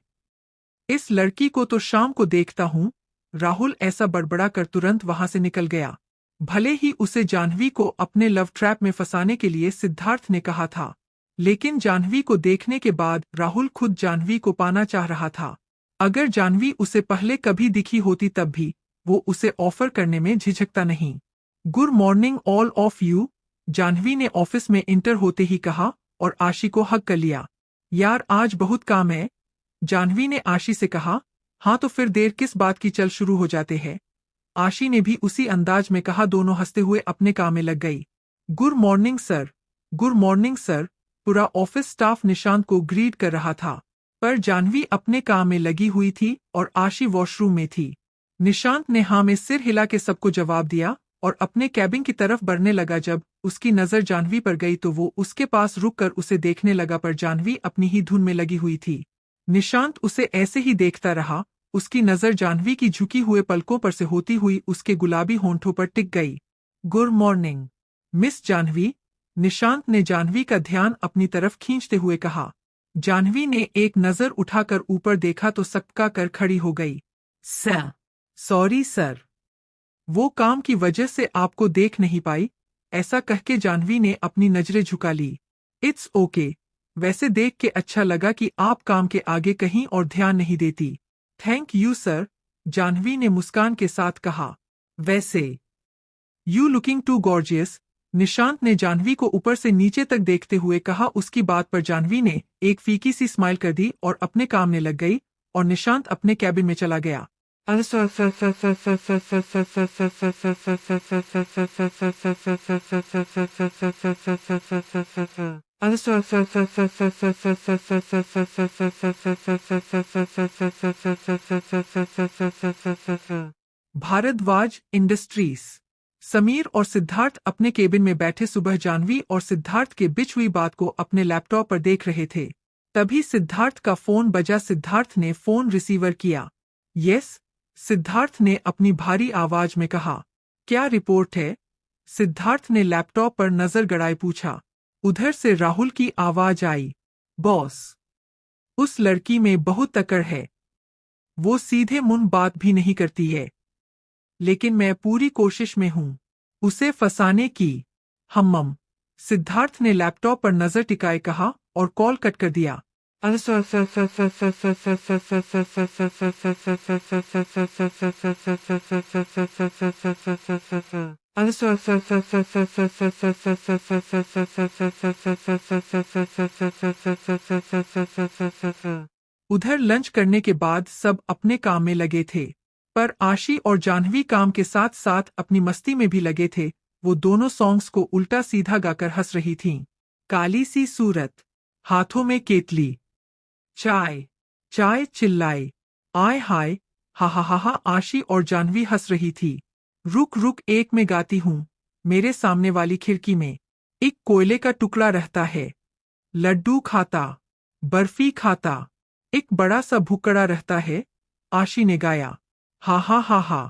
इस लड़की को तो शाम को देखता हूँ। राहुल ऐसा बड़बड़ा कर तुरंत वहां से निकल गया। भले ही उसे जानवी को अपने लव ट्रैप में फंसाने के लिए सिद्धार्थ ने कहा था, लेकिन जानवी को देखने के बाद राहुल खुद जानवी को पाना चाह रहा था। अगर जानवी उसे पहले कभी दिखी होती तब भी वो उसे ऑफर करने में झिझकता नहीं। Good morning all of you, Janvi ने ऑफिस में इंटर होते ही कहा और आशी को हग कर लिया। यार आज बहुत काम है, जानवी ने आशी से कहा। हाँ तो फिर देर किस बात की, चल शुरू हो जाते हैं। आशी ने भी उसी अंदाज में कहा। दोनों हंसते हुए अपने काम में लग गई। Good morning sir, good morning sir, पूरा ऑफिस स्टाफ निशांत को ग्रीट कर रहा था, पर जानवी अपने काम में लगी हुई थी और आशी वॉशरूम में थी। निशांत ने हाँ में सिर हिला के सबको जवाब दिया और अपने कैबिन की तरफ बढ़ने लगा। जब उसकी नजर जानवी पर गई तो वो उसके पास रुककर उसे देखने लगा, पर जानवी अपनी ही धुन में लगी हुई थी। निशांत उसे ऐसे ही देखता रहा। उसकी नजर जानवी की झुकी हुए पलकों पर से होती हुई उसके गुलाबी होंठों पर टिक गई। Good morning miss Janvi, Nishant ने जानवी का ध्यान अपनी तरफ खींचते हुए कहा। जानवी ने एक नजर उठाकर ऊपर देखा तो सक्का कर खड़ी हो गई। सर, सॉरी सर, वो काम की वजह से आपको देख नहीं पाई। ऐसा कह के जानवी ने अपनी नजरें झुका ली। इट्स ओके, वैसे देख के अच्छा लगा कि आप काम के आगे कहीं और ध्यान नहीं देती। थैंक यू सर, जानवी ने मुस्कान के साथ कहा। वैसे you looking too gorgeous, Nishant ने जानवी को ऊपर से नीचे तक देखते हुए कहा। उसकी बात पर जानवी ने एक फीकी सी स्माइल कर दी और अपने काम में लग गई और निशांत अपने कैबिन में चला गया। भारद्वाज इंडस्ट्रीज। समीर और सिद्धार्थ अपने केबिन में बैठे सुबह जानवी और सिद्धार्थ के बीच हुई बात को अपने लैपटॉप पर देख रहे थे। तभी सिद्धार्थ का फोन बजा। सिद्धार्थ ने फोन रिसीवर किया। यस, सिद्धार्थ ने अपनी भारी आवाज में कहा। क्या रिपोर्ट है? सिद्धार्थ ने लैपटॉप पर नजर गड़ाए पूछा। उधर से राहुल की आवाज आई। बॉस, उस लड़की में बहुत अकड़ है। वो सीधे मुंह बात भी नहीं करती है, लेकिन मैं पूरी कोशिश में हूं उसे फंसाने की। हम्म, सिद्धार्थ ने लैपटॉप पर नजर टिकाए कहा और कॉल कट कर दिया। उधर लंच करने के बाद सब अपने काम में लगे थे, पर आशी और जानवी काम के साथ साथ अपनी मस्ती में भी लगे थे। वो दोनों सॉन्ग्स को उल्टा सीधा गाकर हंस रही थीं। काली सी सूरत, हाथों में केतली, चाय चाय चिल्लाए, आय हाय, हा हा हा हा। आशी और जानवी हंस रही थी। रुक रुक, एक में गाती हूँ। मेरे सामने वाली खिड़की में एक कोयले का टुकड़ा रहता है। लड्डू खाता, बर्फी खाता, एक बड़ा सा भुक्कड़ा रहता है। आशी ने गाया। हा हा हा हा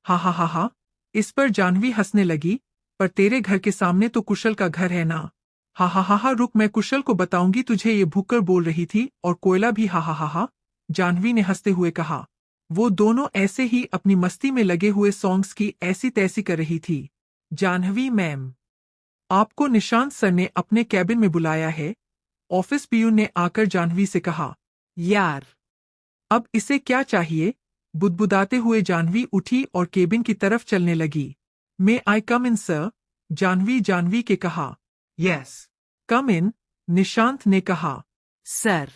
हा हा हा हा। इस पर जानवी हंसने लगी। पर तेरे घर के सामने तो कुशल का घर है ना। हा हा हा हा। रुक, मैं कुशल को बताऊंगी तुझे, ये भुक्कड़ बोल रही थी और कोयला भी। हा हा हा हा, जानवी ने हंसते हुए कहा। वो दोनों ऐसे ही अपनी मस्ती में लगे हुए सॉन्ग्स की ऐसी तैसी कर रही थी। जानवी मैम, आपको निशांत सर ने अपने कैबिन में बुलाया है, ऑफिस पियून ने आकर जानवी से कहा। यार, अब इसे क्या चाहिए? बुदबुदाते हुए जानवी उठी और केबिन की तरफ चलने लगी। मे आई कम इन सर? जानवी के कहा। यस, कम इन, निशांत ने कहा। सर।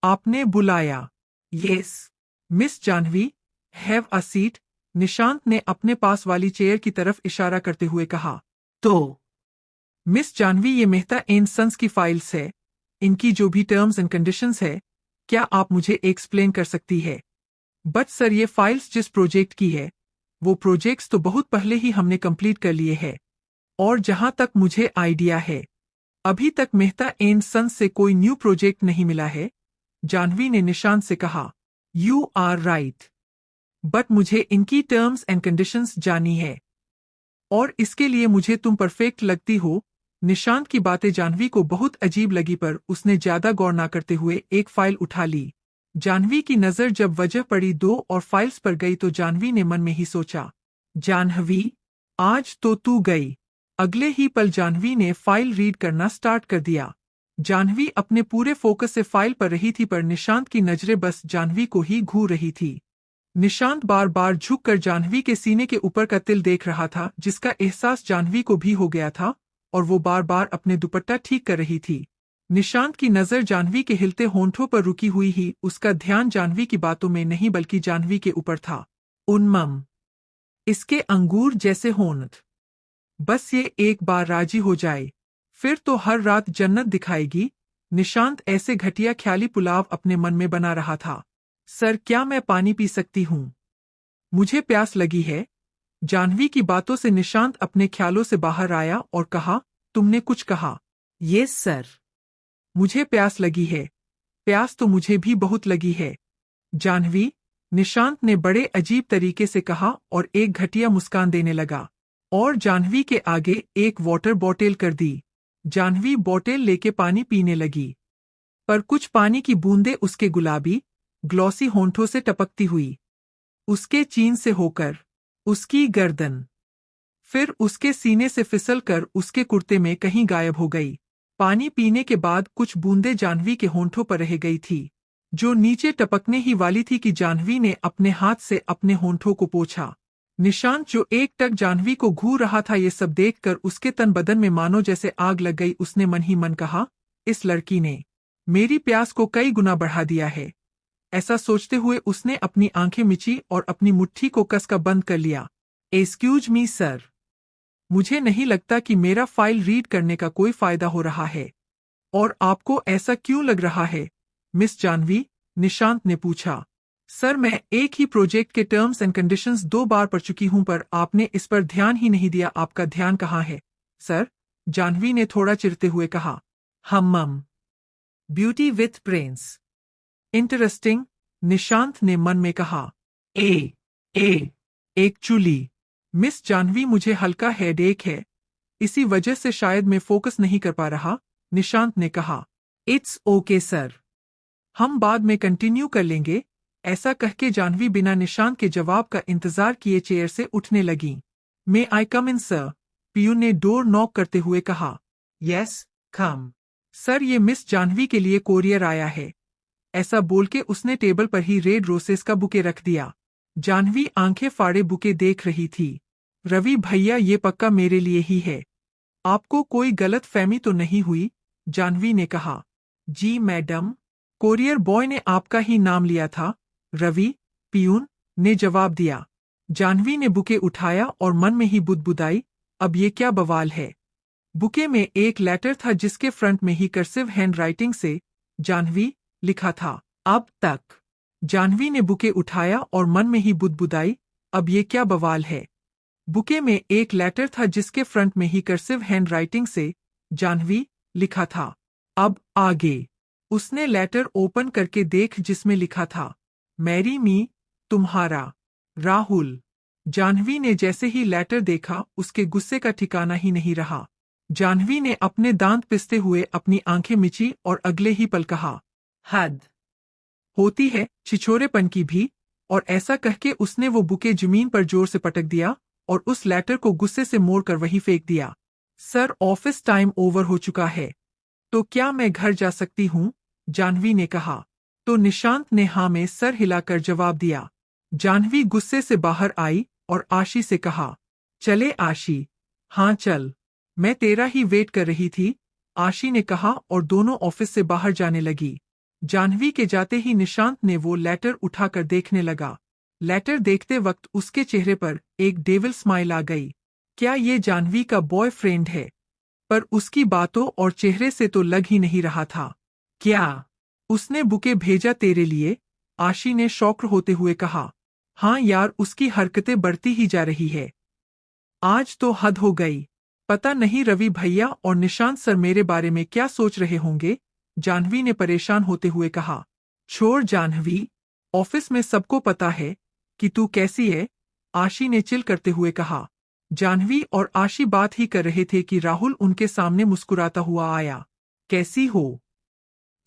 आपने बुलाया? Yes. Miss Janvi, have a seat, Nishant ने अपने पास वाली चेयर की तरफ इशारा करते हुए कहा। तो मिस जानवी, ये मेहता एंड सन्स की फाइल्स है, इनकी जो भी टर्म्स एंड कंडीशंस है, क्या आप मुझे एक्सप्लेन कर सकती है? बट सर, ये फाइल्स जिस प्रोजेक्ट की है, वो प्रोजेक्ट्स तो बहुत पहले ही हमने कंप्लीट कर लिए हैं, और जहां तक मुझे आइडिया है, अभी तक मेहता एंड सन्स से कोई न्यू प्रोजेक्ट नहीं मिला है। जानवी ने निशांत से कहा। यू आर राइट, बट मुझे इनकी टर्म्स एंड कंडीशंस जानी है, और इसके लिए मुझे तुम परफेक्ट लगती हो। निशांत की बातें जानवी को बहुत अजीब लगी, पर उसने ज्यादा गौर ना करते हुए एक फाइल उठा ली। जानवी की नजर जब वजह पड़ी 2 और फाइल्स पर गई तो जानवी ने मन में ही सोचा, जानवी, आज तो तू गई। अगले ही पल जानवी ने फाइल रीड करना स्टार्ट कर दिया। जानवी अपने पूरे फोकस से फाइल पर रही थी, पर निशांत की नजरें बस जानवी को ही घूर रही थी। निशांत बार बार झुककर जानवी के सीने के ऊपर का तिल देख रहा था, जिसका एहसास जानवी को भी हो गया था, और वो बार बार अपने दुपट्टा ठीक कर रही थी। निशांत की नजर जानवी के हिलते होंठों पर रुकी हुई ही, उसका ध्यान जानवी की बातों में नहीं बल्कि जानवी के ऊपर था। उन्मम, इसके अंगूर जैसे होंठ, बस ये एक बार राजी हो जाए, फिर तो हर रात जन्नत दिखाएगी। निशांत ऐसे घटिया ख्याली पुलाव अपने मन में बना रहा था। सर, क्या मैं पानी पी सकती हूँ? मुझे प्यास लगी है। जानवी की बातों से निशांत अपने ख्यालों से बाहर आया और कहा, तुमने कुछ कहा? Yes sir. मुझे प्यास लगी है। प्यास तो मुझे भी बहुत लगी है। जानवी, निशांत ने बड़े अजीब तरीके से कहा और एक घटिया मुस्कान देने लगा, और जानवी के आगे एक वाटर बॉटल कर दी। जानवी बॉटल लेके पानी पीने लगी, पर कुछ पानी की बूंदें उसके गुलाबी, ग्लॉसी होंठों से टपकती हुई उसके चीन से होकर उसकी गर्दन, फिर उसके सीने से फिसलकर उसके कुर्ते में कहीं गायब हो गई। पानी पीने के बाद कुछ बूंदें जानवी के होंठों पर रह गई थी, जो नीचे टपकने ही वाली थी कि जानवी ने अपने हाथ से अपने होंठों को पोंछा। निशांत, जो एक टक जानवी को घूर रहा था, ये सब देखकर उसके तन बदन में मानो जैसे आग लग गई। उसने मन ही मन कहा, इस लड़की ने मेरी प्यास को कई गुना बढ़ा दिया है। ऐसा सोचते हुए उसने अपनी आंखें मिची और अपनी मुट्ठी को कसकर बंद कर लिया। एक्सक्यूज मी सर, मुझे नहीं लगता कि मेरा फाइल रीड करने का कोई फायदा हो रहा है। और आपको ऐसा क्यों लग रहा है, मिस जानवी? निशांत ने पूछा। सर, मैं एक ही प्रोजेक्ट के टर्म्स एंड कंडीशंस 2 बार पढ़ चुकी हूं, पर आपने इस पर ध्यान ही नहीं दिया। आपका ध्यान कहाँ है, सर? जानवी ने थोड़ा चिढ़ते हुए कहा। Hmm, beauty with brains, interesting, Nishant ने मन में कहा। एक्चुअली मिस जानवी, मुझे हल्का हेडेक है, इसी वजह से शायद मैं फोकस नहीं कर पा रहा, निशांत ने कहा। इट्स ओके सर, हम बाद में कंटिन्यू कर लेंगे। ऐसा कह के जानवी बिना निशांत के जवाब का इंतजार किए चेयर से उठने लगी। मे आई कम इन सर? पियून ने डोर नॉक करते हुए कहा। यस, कम। सर, ये मिस जानवी के लिए कोरियर आया है। ऐसा बोल के उसने टेबल पर ही रेड रोसेस का बुके रख दिया। जानवी आंखें फाड़े बुके देख रही थी। रवि भैया, ये पक्का मेरे लिए ही है, आपको कोई गलत फहमी तो नहीं हुई? जानवी ने कहा। जी मैडम, कोरियर बॉय ने आपका ही नाम लिया था, रवि, पियून ने जवाब दिया। जानवी ने बुके उठाया और मन में ही बुदबुदाई, अब ये क्या बवाल है। बुके में एक लेटर था जिसके फ्रंट में ही कर्सिव हैंडराइटिंग से जानवी लिखा था। अब तक। जानवी ने बुके उठाया और मन में ही बुदबुदाई, अब ये क्या बवाल है। बुके में एक लेटर था जिसके फ्रंट में ही कर्सिव हैंडराइटिंग से जानवी लिखा था। अब आगे। उसने लेटर ओपन करके देख जिसमें लिखा था, मैरी मी, तुम्हारा राहुल। जानवी ने जैसे ही लेटर देखा, उसके गुस्से का ठिकाना ही नहीं रहा। जानवी ने अपने दांत पिसते हुए अपनी आंखें मिची और अगले ही पल कहा, हद होती है छिछोरेपन की भी। और ऐसा कह के उसने वो बुके जमीन पर जोर से पटक दिया और उस लेटर को गुस्से से मोड़कर वहीं फेंक दिया। सर, ऑफिस टाइम ओवर हो चुका है, तो क्या मैं घर जा सकती हूँ? जानवी ने कहा। तो निशांत ने हाँ में सर हिलाकर जवाब दिया। जानवी गुस्से से बाहर आई और आशी से कहा, चले आशी, हाँ चल, मैं तेरा ही वेट कर रही थी। आशी ने कहा और दोनों ऑफिस से बाहर जाने लगी। जाह्नवी के जाते ही निशांत ने वो लेटर उठाकर देखने लगा। लेटर देखते वक्त उसके चेहरे पर एक डेविल स्माइल आ गई। क्या ये जाह्नवी का बॉयफ्रेंड है? पर उसकी बातों और चेहरे से तो लग ही नहीं रहा था। क्या उसने बुके भेजा तेरे लिए? आशी ने शॉक्ड होते हुए कहा। हाँ यार, उसकी हरकतें बढ़ती ही जा रही है। आज तो हद हो गई। पता नहीं रवि भैया और निशांत सर मेरे बारे में क्या सोच रहे होंगे, जाह्नवी ने परेशान होते हुए कहा। छोड़ जाह्नवी, ऑफिस में सबको पता है कि तू कैसी है, आशी ने चिल करते हुए कहा। जाह्नवी और आशी बात ही कर रहे थे कि राहुल उनके सामने मुस्कुराता हुआ आया। कैसी हो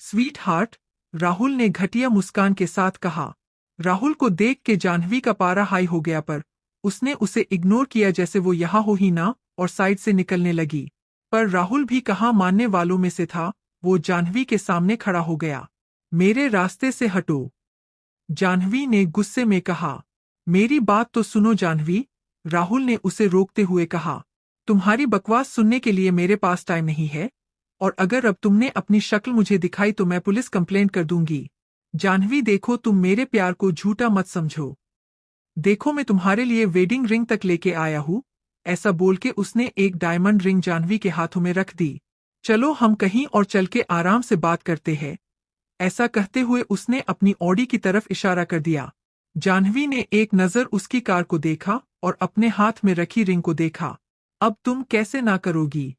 स्वीट हार्ट? राहुल ने घटिया मुस्कान के साथ कहा। राहुल को देख के जाह्नवी का पारा हाई हो गया, पर उसने उसे इग्नोर किया जैसे वो यहाँ हो ही ना, और साइड से निकलने लगी। पर राहुल भी कहाँ मानने वालों में से था। वो जाह्नवी के सामने खड़ा हो गया। मेरे रास्ते से हटो, जाह्नवी ने गुस्से में कहा। मेरी बात तो सुनो जाह्नवी, राहुल ने उसे रोकते हुए कहा। तुम्हारी बकवास सुनने के लिए मेरे पास टाइम नहीं है, और अगर अब तुमने अपनी शक्ल मुझे दिखाई तो मैं पुलिस कंप्लेंट कर दूंगी। जाह्नवी देखो, तुम मेरे प्यार को झूठा मत समझो। देखो, मैं तुम्हारे लिए वेडिंग रिंग तक लेके आया हूँ। ऐसा बोल के उसने एक डायमंड रिंग जाह्नवी के हाथों में रख दी। चलो हम कहीं और चल के आराम से बात करते हैं। ऐसा कहते हुए उसने अपनी ऑडी की तरफ इशारा कर दिया। जाह्नवी ने एक नज़र उसकी कार को देखा और अपने हाथ में रखी रिंग को देखा। अब तुम कैसे ना करोगी?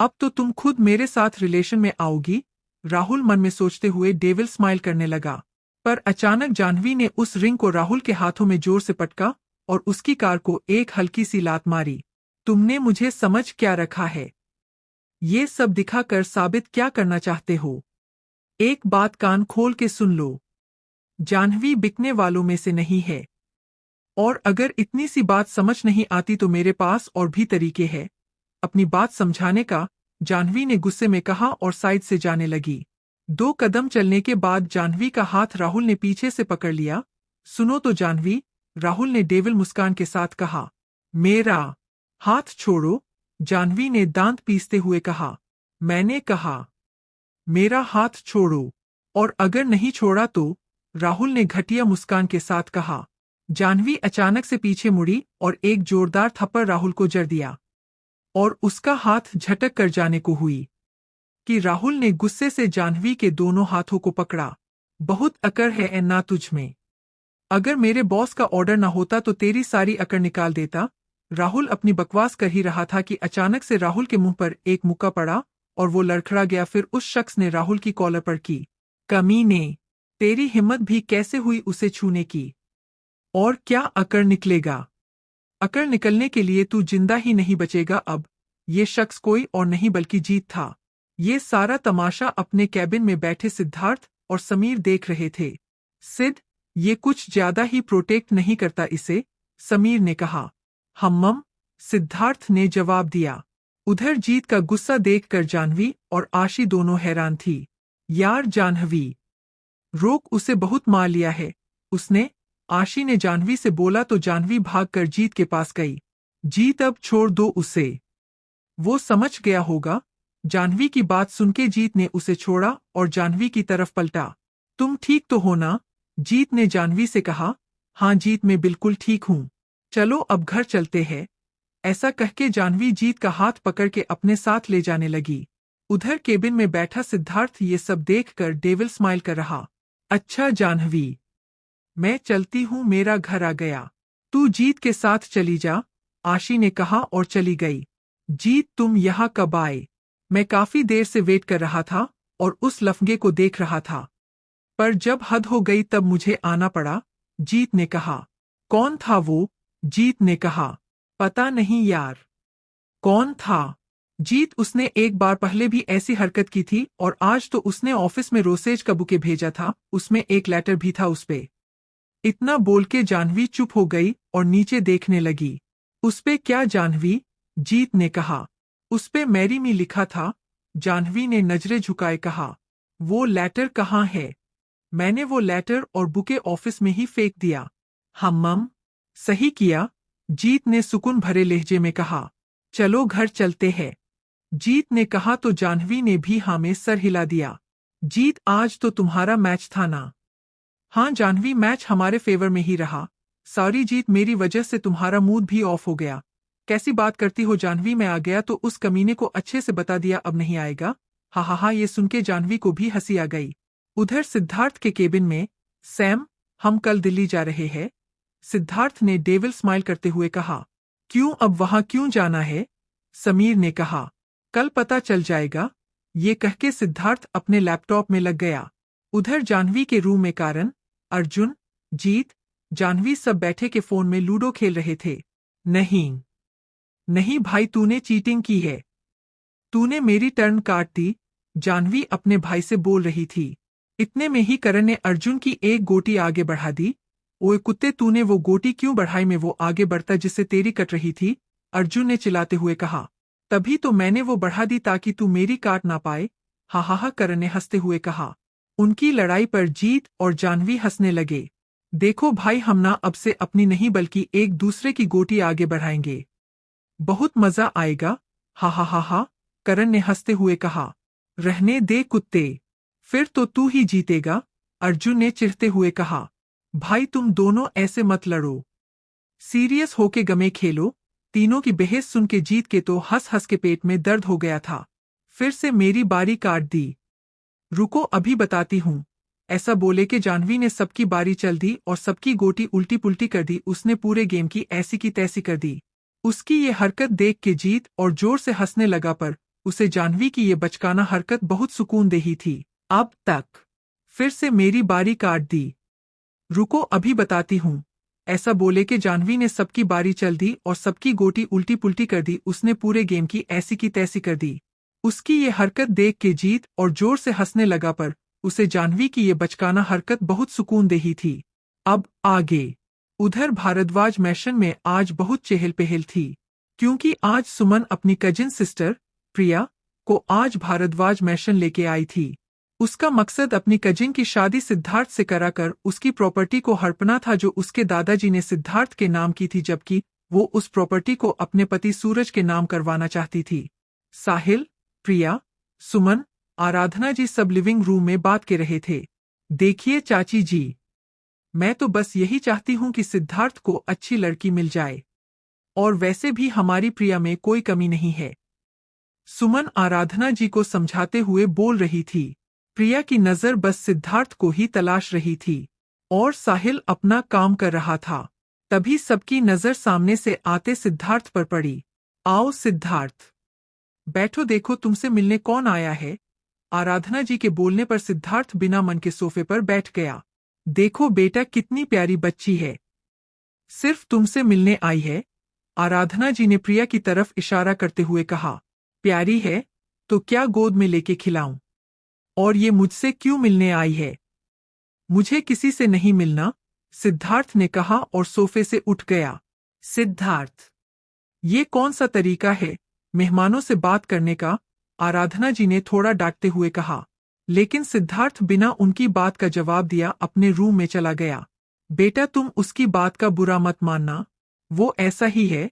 अब तो तुम खुद मेरे साथ रिलेशन में आओगी, राहुल मन में सोचते हुए डेविल स्माइल करने लगा। पर अचानक जाह्नवी ने उस रिंग को राहुल के हाथों में जोर से पटका और उसकी कार को एक हल्की सी लात मारी। तुमने मुझे समझ क्या रखा है? ये सब दिखाकर साबित क्या करना चाहते हो? एक बात कान खोल के सुन लो, जाह्नवी बिकने वालों में से नहीं है। और अगर इतनी सी बात समझ नहीं आती तो मेरे पास और भी तरीके हैं अपनी बात समझाने का, जाह्नवी ने गुस्से में कहा और साइड से जाने लगी। 2 कदम चलने के बाद जाह्नवी का हाथ राहुल ने पीछे से पकड़ लिया। सुनो तो जाह्नवी, राहुल ने डेविल मुस्कान के साथ कहा। मेरा हाथ छोड़ो, जाह्नवी ने दांत पीसते हुए कहा। मैंने कहा मेरा हाथ छोड़ो, और अगर नहीं छोड़ा तो, राहुल ने घटिया मुस्कान के साथ कहा। जाह्नवी अचानक से पीछे मुड़ी और एक जोरदार थप्पड़ राहुल को जड़ दिया, और उसका हाथ झटक कर जाने को हुई कि राहुल ने गुस्से से जाह्नवी के दोनों हाथों को पकड़ा। बहुत अकड़ है ना तुझ में? अगर मेरे बॉस का ऑर्डर ना होता तो तेरी सारी अकड़ निकाल देता। राहुल अपनी बकवास कर ही रहा था कि अचानक से राहुल के मुंह पर एक मुक्का पड़ा और वो लड़खड़ा गया। फिर उस शख्स ने राहुल की कॉलर पर की। कमीने, तेरी हिम्मत भी कैसे हुई उसे छूने की? और क्या अकड़ निकलेगा? अकड़ निकलने के लिए तू जिंदा ही नहीं बचेगा अब। ये शख्स कोई और नहीं बल्कि जीत था। ये सारा तमाशा अपने कैबिन में बैठे सिद्धार्थ और समीर देख रहे थे। सिद्ध, ये कुछ ज्यादा ही प्रोटेक्ट नहीं करता इसे? समीर ने कहा। हम्म, सिद्धार्थ ने जवाब दिया। उधर जीत का गुस्सा देखकर जाह्नवी और आशी दोनों हैरान थी। यार जाह्नवी, रोक, उसे बहुत मार लिया है उसने, आशी ने जाह्नवी से बोला तो जाह्नवी भागकर जीत के पास गई। जीत, अब छोड़ दो उसे, वो समझ गया होगा। जाह्नवी की बात सुनके जीत ने उसे छोड़ा और जाह्नवी की तरफ पलटा। तुम ठीक तो हो ना? जीत ने जाह्नवी से कहा। हाँ जीत, मैं बिल्कुल ठीक हूँ। चलो अब घर चलते हैं। ऐसा कहके जाह्नवी जीत का हाथ पकड़ के अपने साथ ले जाने लगी। उधर केबिन में बैठा सिद्धार्थ ये सब देखकर डेविल स्माइल कर रहा। अच्छा जाह्नवी, मैं चलती हूँ, मेरा घर आ गया। तू जीत के साथ चली जा, आशी ने कहा और चली गई। जीत, तुम यहाँ कब आए? मैं काफी देर से वेट कर रहा था और उस लफंगे को देख रहा था, पर जब हद हो गई तब मुझे आना पड़ा, जीत ने कहा। कौन था वो? जीत ने कहा। पता नहीं यार, कौन था? जीत, उसने एक बार पहले भी ऐसी हरकत की थी और आज तो उसने ऑफिस में रोसेज का बुके भेजा था, उसमें एक लेटर भी था उसपे। इतना बोल के जाह्नवी चुप हो गई और नीचे देखने लगी। उसपे क्या जाह्नवी? जीत ने कहा। उसपे मैरी मी लिखा था, जाह्नवी ने नजरें झुकाए कहा। वो लेटर कहाँ है? मैंने वो लेटर और बुके ऑफिस में ही फेंक दिया। हम्म, सही किया, जीत ने सुकून भरे लहजे में कहा। चलो घर चलते हैं। जीत ने कहा तो जाह्नवी ने भी हाँ में सर हिला दिया। जीत, आज तो तुम्हारा मैच था ना? हाँ जाह्नवी, मैच हमारे फेवर में ही रहा। सॉरी जीत, मेरी वजह से तुम्हारा मूड भी ऑफ हो गया। कैसी बात करती हो जाह्नवी, मैं आ गया तो उस कमीने को अच्छे से बता दिया, अब नहीं आएगा। हा हा हा, ये सुन के जाह्नवी को भी हंसी आ गई। उधर सिद्धार्थ के केबिन में, सैम, हम कल दिल्ली जा रहे हैं। सिद्धार्थ ने डेविल स्माइल करते हुए कहा। क्यों, अब वहां क्यों जाना है? समीर ने कहा। कल पता चल जाएगा। ये कहके सिद्धार्थ अपने लैपटॉप में लग गया। उधर जाह्नवी के रूम में कारण, अर्जुन, जीत, जाह्नवी सब बैठे के फोन में लूडो खेल रहे थे। नहीं नहीं भाई, तूने चीटिंग की है। तूने मेरी टर्न काट दी, जाह्नवी अपने भाई से बोल रही थी। इतने में ही करण ने अर्जुन की एक गोटी आगे बढ़ा दी। ओए कुत्ते, तूने वो गोटी क्यों बढ़ाई? में वो आगे बढ़ता जिससे तेरी कट रही थी, अर्जुन ने चिल्लाते हुए कहा। तभी तो मैंने वो बढ़ा दी ताकि तू मेरी काट ना पाए। हा हा हा, करण ने हंसते हुए कहा। उनकी लड़ाई पर जीत और जाह्नवी हंसने लगे। देखो भाई, हम ना अब से अपनी नहीं बल्कि एक दूसरे की गोटी आगे बढ़ाएंगे। बहुत मजा आएगा। हा हा हा हा, करण ने हंसते हुए कहा। रहने दे कुत्ते, फिर तो तू ही जीतेगा, अर्जुन ने चिढ़ते हुए कहा। भाई तुम दोनों ऐसे मत लड़ो, सीरियस होके गमे खेलो। तीनों की बहस सुन के जीत के तो हंस हंस के पेट में दर्द हो गया था। फिर से मेरी बारी काट दी। रुको अभी बताती हूँ। ऐसा बोले कि जाह्नवी ने सबकी बारी चल दी और सबकी गोटी उल्टी पुल्टी कर दी। उसने पूरे गेम की ऐसी की तैसी कर दी। उसकी ये हरकत देख के जीत और जोर से हंसने लगा, पर उसे जाह्नवी की ये बचकाना हरकत बहुत सुकूनदेही थी। अब तक फिर से मेरी बारी काट दी। रुको अभी बताती हूँ। ऐसा बोले कि जाह्नवी ने सबकी बारी चल दी और सबकी गोटी उल्टी पुल्टी कर दी। उसने पूरे गेम की ऐसी की तैसी कर दी। उसकी ये हरकत देख के जीत और जोर से हंसने लगा, पर उसे जाह्नवी की ये बचकाना हरकत बहुत सुकूनदेही थी। अब आगे। उधर भारद्वाज मैशन में आज बहुत चहल पहल थी, क्योंकि आज सुमन अपनी कजिन सिस्टर प्रिया को आज भारद्वाज मैशन लेके आई थी। उसका मकसद अपनी कजिन की शादी सिद्धार्थ से कराकर उसकी प्रॉपर्टी को हड़पना था, जो उसके दादाजी ने सिद्धार्थ के नाम की थी, जबकि वो उस प्रॉपर्टी को अपने पति सूरज के नाम करवाना चाहती थी। साहिल, प्रिया, सुमन, आराधना जी सब लिविंग रूम में बात कर रहे थे। देखिए चाची जी, मैं तो बस यही चाहती हूँ कि सिद्धार्थ को अच्छी लड़की मिल जाए, और वैसे भी हमारी प्रिया में कोई कमी नहीं है। सुमन आराधना जी को समझाते हुए बोल रही थी। प्रिया की नजर बस सिद्धार्थ को ही तलाश रही थी और साहिल अपना काम कर रहा था। तभी सबकी नजर सामने से आते सिद्धार्थ पर पड़ी। आओ सिद्धार्थ, बैठो, देखो तुमसे मिलने कौन आया है। आराधना जी के बोलने पर सिद्धार्थ बिना मन के सोफे पर बैठ गया। देखो बेटा, कितनी प्यारी बच्ची है, सिर्फ तुमसे मिलने आई है, आराधना जी ने प्रिया की तरफ इशारा करते हुए कहा। प्यारी है तो क्या गोद में लेके खिलाऊं? और ये मुझसे क्यों मिलने आई है? मुझे किसी से नहीं मिलना, सिद्धार्थ ने कहा और सोफे से उठ गया। सिद्धार्थ, ये कौन सा तरीका है मेहमानों से बात करने का? आराधना जी ने थोड़ा डांटते हुए कहा, लेकिन सिद्धार्थ बिना उनकी बात का जवाब दिया अपने रूम में चला गया। बेटा तुम उसकी बात का बुरा मत मानना, वो ऐसा ही है,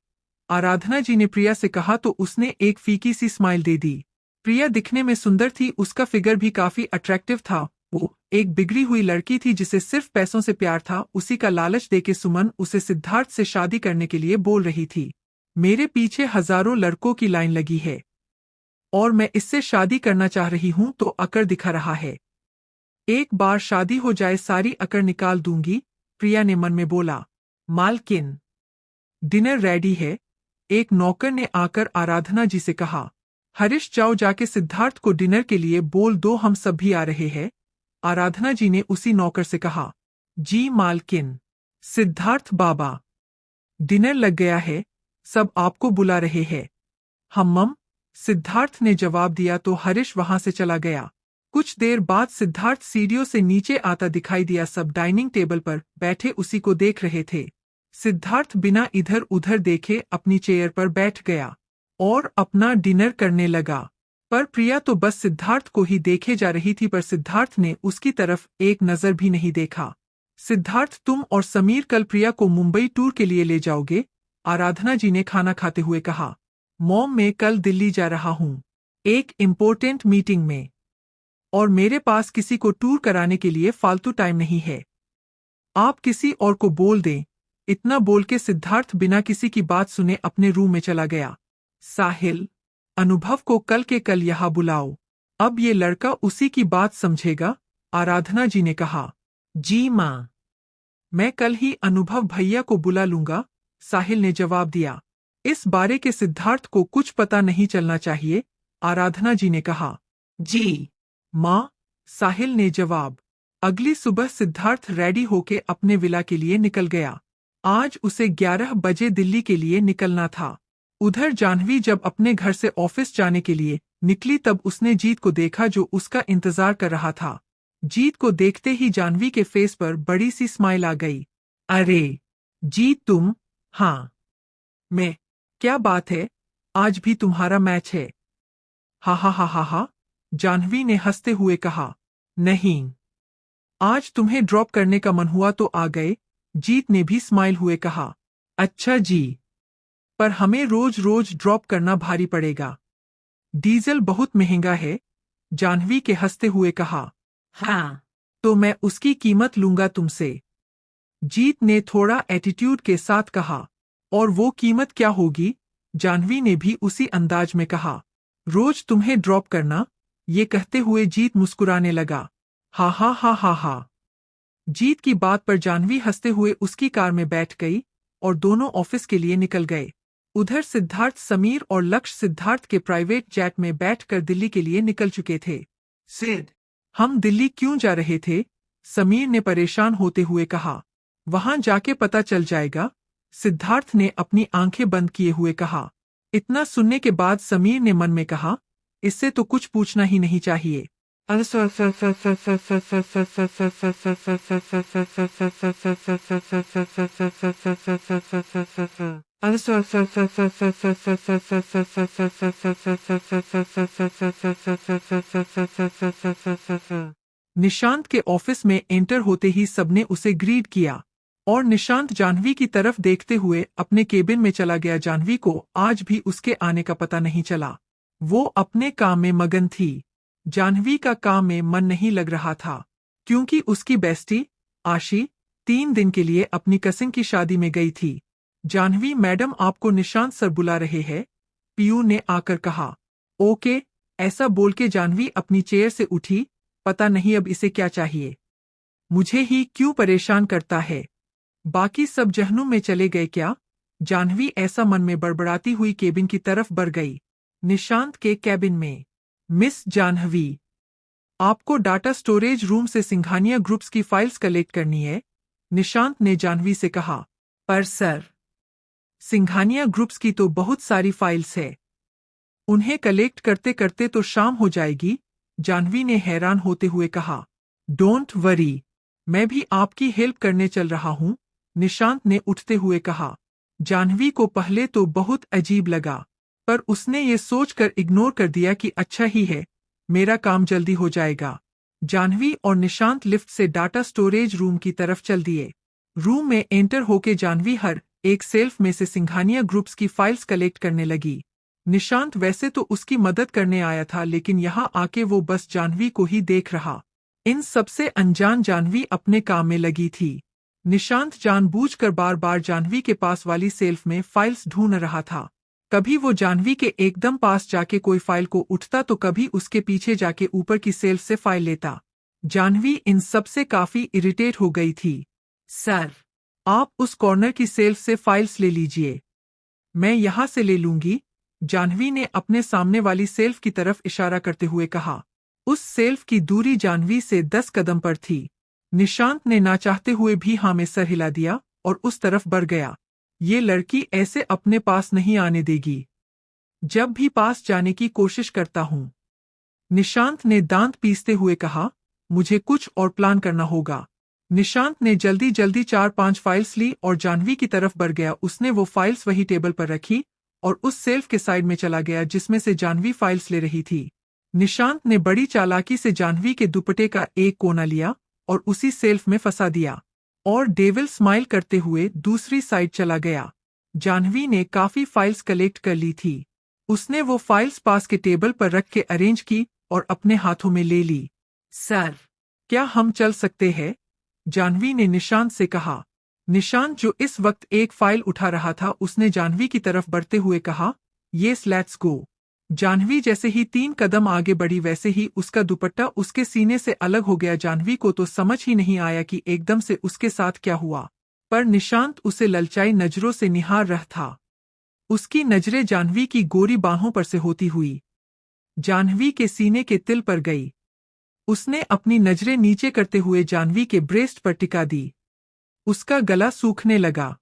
आराधना जी ने प्रिया से कहा तो उसने एक फीकी सी स्माइल दे दी। प्रिया दिखने में सुंदर थी, उसका फिगर भी काफी अट्रैक्टिव था। वो एक बिगड़ी हुई लड़की थी जिसे सिर्फ पैसों से प्यार था। उसी का लालच देके सुमन उसे सिद्धार्थ से शादी करने के लिए बोल रही थी। मेरे पीछे हजारों लड़कों की लाइन लगी है और मैं इससे शादी करना चाह रही हूं तो अकड़ दिखा रहा है। एक बार शादी हो जाए सारी अकड़ निकाल दूंगी, प्रिया ने मन में बोला। मालकिन, डिनर रेडी है, एक नौकर ने आकर आराधना जी से कहा। हरीश, जाओ जाके सिद्धार्थ को डिनर के लिए बोल दो, हम सब भी आ रहे हैं, आराधना जी ने उसी नौकर से कहा। जी मालकिन। सिद्धार्थ बाबा, डिनर लग गया है, सब आपको बुला रहे हैं। हम्मम, सिद्धार्थ ने जवाब दिया तो हरीश वहां से चला गया। कुछ देर बाद सिद्धार्थ सीढ़ियों से नीचे आता दिखाई दिया। सब डाइनिंग टेबल पर बैठे उसी को देख रहे थे। सिद्धार्थ बिना इधर उधर देखे अपनी चेयर पर बैठ गया और अपना डिनर करने लगा। पर प्रिया तो बस सिद्धार्थ को ही देखे जा रही थी, पर सिद्धार्थ ने उसकी तरफ एक नजर भी नहीं देखा। सिद्धार्थ, तुम और समीर कल प्रिया को मुंबई टूर के लिए ले जाओगे, आराधना जी ने खाना खाते हुए कहा। मॉम, मैं कल दिल्ली जा रहा हूँ, एक इम्पोर्टेंट मीटिंग में, और मेरे पास किसी को टूर कराने के लिए फालतू टाइम नहीं है। आप किसी और को बोल दें। इतना बोल के सिद्धार्थ बिना किसी की बात सुने अपने रूम में चला गया। साहिल, अनुभव को कल के कल यहाँ बुलाओ। अब ये लड़का उसी की बात समझेगा, आराधना जी ने कहा। जी माँ। मैं कल ही अनुभव भैया को बुला लूंगा, साहिल ने जवाब दिया। इस बारे के सिद्धार्थ को कुछ पता नहीं चलना चाहिए, आराधना जी ने कहा। जी माँ, साहिल ने जवाब। अगली सुबह सिद्धार्थ रेडी होके अपने विला के लिए निकल गया। आज उसे 11 बजे दिल्ली के लिए निकलना था। उधर जाह्नवी जब अपने घर से ऑफिस जाने के लिए निकली तब उसने जीत को देखा जो उसका इंतजार कर रहा था। जीत को देखते ही जाह्नवी के फेस पर बड़ी सी स्माइल आ गई। अरे जीत तुम? हाँ मैं। क्या बात है, आज भी तुम्हारा मैच है? हा हा हा हा हा, जाह्नवी ने हंसते हुए कहा। नहीं, आज तुम्हें ड्रॉप करने का मन हुआ तो आ गए, जीत ने भी स्माइल हुए कहा। अच्छा जी, पर हमें रोज रोज ड्रॉप करना भारी पड़ेगा। डीजल बहुत महंगा है, जाह्नवी के हंसते हुए कहा। हाँ, तो मैं उसकी कीमत लूंगा तुमसे, जीत ने थोड़ा एटीट्यूड के साथ कहा। और वो कीमत क्या होगी? जाह्नवी ने भी उसी अंदाज में कहा। रोज तुम्हें ड्रॉप करना। ये कहते हुए जीत मुस्कुराने लगा। हा हा हा हा हा। जीत की बात पर जाह्नवी हंसते हुए उसकी कार में बैठ गई और दोनों ऑफिस के लिए निकल गए। उधर सिद्धार्थ, समीर और लक्ष्य सिद्धार्थ के प्राइवेट जेट में बैठकर दिल्ली के लिए निकल चुके थे। सिड, हम दिल्ली क्यों जा रहे थे? समीर ने परेशान होते हुए कहा। वहां जाके पता चल जाएगा, सिद्धार्थ ने अपनी आंखें बंद किए हुए कहा। इतना सुनने के बाद समीर ने मन में कहा, इससे तो कुछ पूछना ही नहीं चाहिए। निशांत के ऑफिस में एंटर होते ही सबने उसे ग्रीट किया और निशांत जाह्नवी की तरफ देखते हुए अपने केबिन में चला गया। जाह्नवी को आज भी उसके आने का पता नहीं चला। वो अपने काम में मगन थी। जाह्नवी का काम में मन नहीं लग रहा था क्योंकि उसकी बेस्टी आशी 3 दिन के लिए अपनी कजिन की शादी में गई थी। जाह्नवी मैडम, आपको निशांत सर बुला रहे हैं, पीयू ने आकर कहा। ओके, ऐसा बोल के जाह्नवी अपनी चेयर से उठी। पता नहीं अब इसे क्या चाहिए, मुझे ही क्यों परेशान करता है। बाकी सब जहनुम में चले गए क्या? जाह्नवी ऐसा मन में बड़बड़ाती हुई केबिन की तरफ बढ़ गई। निशांत के कैबिन में। मिस जाह्नवी, आपको डाटा स्टोरेज रूम से सिंघानिया ग्रुप्स की फाइल्स कलेक्ट करनी है, निशांत ने जाह्नवी से कहा। पर सर, सिंघानिया ग्रुप्स की तो बहुत सारी फाइल्स है, उन्हें कलेक्ट करते करते तो शाम हो जाएगी, जाह्नवी ने हैरान होते हुए कहा। डोंट वरी, मैं भी आपकी हेल्प करने चल रहा हूँ, निशांत ने उठते हुए कहा। जाह्नवी को पहले तो बहुत अजीब लगा, पर उसने ये सोचकर इग्नोर कर दिया कि अच्छा ही है, मेरा काम जल्दी हो जाएगा। जाह्नवी और निशांत लिफ्ट से डाटा स्टोरेज रूम की तरफ चल दिए। रूम में एंटर होके जाह्नवी हर एक सेल्फ में से सिंघानिया ग्रुप्स की फाइल्स कलेक्ट करने लगी। निशांत वैसे तो उसकी मदद करने आया था, लेकिन यहाँ आके वो बस जाह्नवी को ही देख रहा। इन सबसे अनजान जाह्नवी अपने काम में लगी थी। निशांत जानबूझकर बार बार जाह्नवी के पास वाली सेल्फ में फाइल्स ढूंढ रहा था। कभी वो जाह्नवी के एकदम पास जाके कोई फाइल को उठता तो कभी उसके पीछे जाके ऊपर की सेल्फ से फाइल लेता। जाह्नवी इन सब से काफी इरिटेट हो गई थी। सर, आप उस कॉर्नर की सेल्फ से फाइल्स ले लीजिए, मैं यहाँ से ले लूंगी, जाह्नवी ने अपने सामने वाली सेल्फ की तरफ इशारा करते हुए कहा। उस सेल्फ की दूरी जाह्नवी से 10 कदम पर थी। निशांत ने ना चाहते हुए भी हाँ में सर हिला दिया और उस तरफ बढ़ गया। ये लड़की ऐसे अपने पास नहीं आने देगी, जब भी पास जाने की कोशिश करता हूँ, निशांत ने दांत पीसते हुए कहा। मुझे कुछ और प्लान करना होगा। निशांत ने जल्दी जल्दी 4-5 फाइल्स ली और जाह्नवी की तरफ बढ़ गया। उसने वो फाइल्स वही टेबल पर रखी और उस सेल्फ के साइड में चला गया जिसमें से जाह्नवी फाइल्स ले रही थी। निशांत ने बड़ी चालाकी से जाह्नवी के दुपट्टे का एक कोना लिया और उसी सेल्फ में फंसा दिया और डेविल स्माइल करते हुए दूसरी साइड चला गया। जाह्नवी ने काफी फाइल्स कलेक्ट कर ली थी। उसने वो फाइल्स पास के टेबल पर रख के अरेंज की और अपने हाथों में ले ली। सर, क्या हम चल सकते हैं? जाह्नवी ने निशांत से कहा। निशांत, जो इस वक्त एक फाइल उठा रहा था, उसने जाह्नवी की तरफ बढ़ते हुए कहा, येस लेट्स गो। जाह्नवी जैसे ही 3 कदम आगे बढ़ी वैसे ही उसका दुपट्टा उसके सीने से अलग हो गया। जाह्नवी को तो समझ ही नहीं आया कि एकदम से उसके साथ क्या हुआ, पर निशांत उसे ललचाई नजरों से निहार रहा था। उसकी नजरें जाह्नवी की गोरी बाहों पर से होती हुई जाह्नवी के सीने के तिल पर गई। उसने अपनी नजरें नीचे करते हुए जाह्नवी के ब्रेस्ट पर टिका दी। उसका गला सूखने लगा।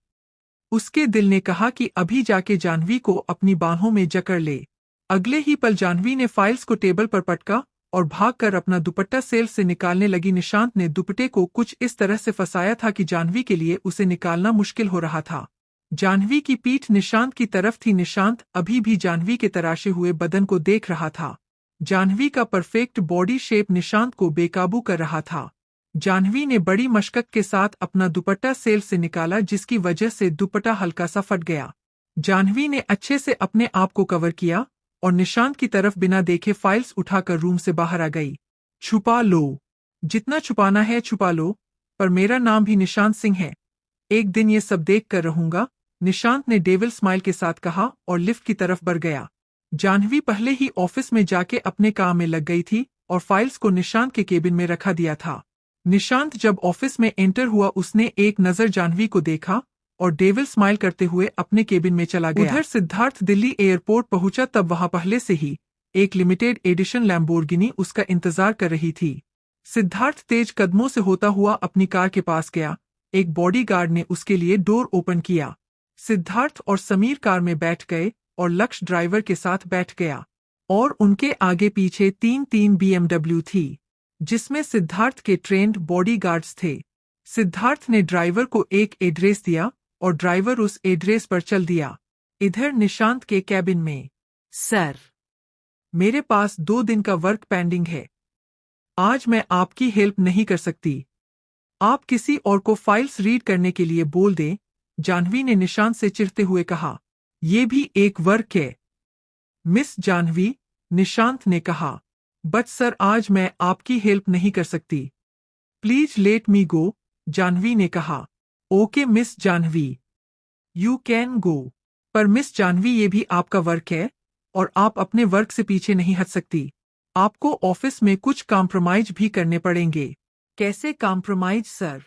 उसके दिल ने कहा कि अभी जाके जाह्नवी को अपनी बाहों में जकड़ ले। अगले ही पल जाह्नवी ने फाइल्स को टेबल पर पटका और भागकर अपना दुपट्टा सेल से निकालने लगी। निशांत ने दुपट्टे को कुछ इस तरह से फंसाया था कि जाह्नवी के लिए उसे निकालना मुश्किल हो रहा था। जाह्नवी की पीठ निशांत की तरफ थी। निशांत अभी भी जाह्नवी के तराशे हुए बदन को देख रहा था। जाह्नवी का परफेक्ट बॉडी शेप निशांत को बेकाबू कर रहा था। जाह्नवी ने बड़ी मशक्कत के साथ अपना दुपट्टा सेल से निकाला, जिसकी वजह से दुपट्टा हल्का सा फट गया। जाह्नवी ने अच्छे से अपने आप को कवर किया और निशांत की तरफ बिना देखे फाइल्स उठाकर रूम से बाहर आ गई। छुपा लो, जितना छुपाना है छुपा लो, पर मेरा नाम भी निशांत सिंह है। एक दिन ये सब देख कर रहूंगा, निशांत ने डेविल स्माइल के साथ कहा और लिफ्ट की तरफ बढ़ गया। जाह्नवी पहले ही ऑफिस में जाके अपने काम में लग गई थी और फाइल्स को निशांत के केबिन में रखा दिया था। निशांत जब ऑफिस में एंटर हुआ, उसने एक नजर जाह्नवी को देखा और डेविल स्माइल करते हुए अपने केबिन में चला गया। उधर सिद्धार्थ दिल्ली एयरपोर्ट पहुंचा, तब वहां पहले से ही एक लिमिटेड एडिशन लैम्बोर्गिनी उसका इंतजार कर रही थी। सिद्धार्थ तेज कदमों से होता हुआ अपनी कार के पास गया। एक बॉडीगार्ड ने उसके लिए डोर ओपन किया। सिद्धार्थ और समीर कार में बैठ गए और लक्ष्य ड्राइवर के साथ बैठ गया और उनके आगे पीछे 3 BMW थी, जिसमें सिद्धार्थ के ट्रेंड बॉडीगार्ड्स थे। सिद्धार्थ ने ड्राइवर को एक एड्रेस दिया और ड्राइवर उस एड्रेस पर चल दिया। इधर निशांत के कैबिन में, सर, मेरे पास 2 दिन का वर्क पेंडिंग है। आज मैं आपकी हेल्प नहीं कर सकती। आप किसी और को फाइल्स रीड करने के लिए बोल दें, जाह्नवी ने निशांत से चिढ़ते हुए कहा। ये भी एक वर्क है, मिस जाह्नवी, निशांत ने कहा। बट सर, आज मैं आपकी हेल्प नहीं कर सकती। Please let me go, Jahnavi ने कहा। Okay miss Jahnavi, you can go. पर मिस जाह्नवी, ये भी आपका वर्क है और आप अपने वर्क से पीछे नहीं हट सकती। आपको ऑफिस में कुछ कॉम्प्रोमाइज भी करने पड़ेंगे। कैसे कॉम्प्रोमाइज सर?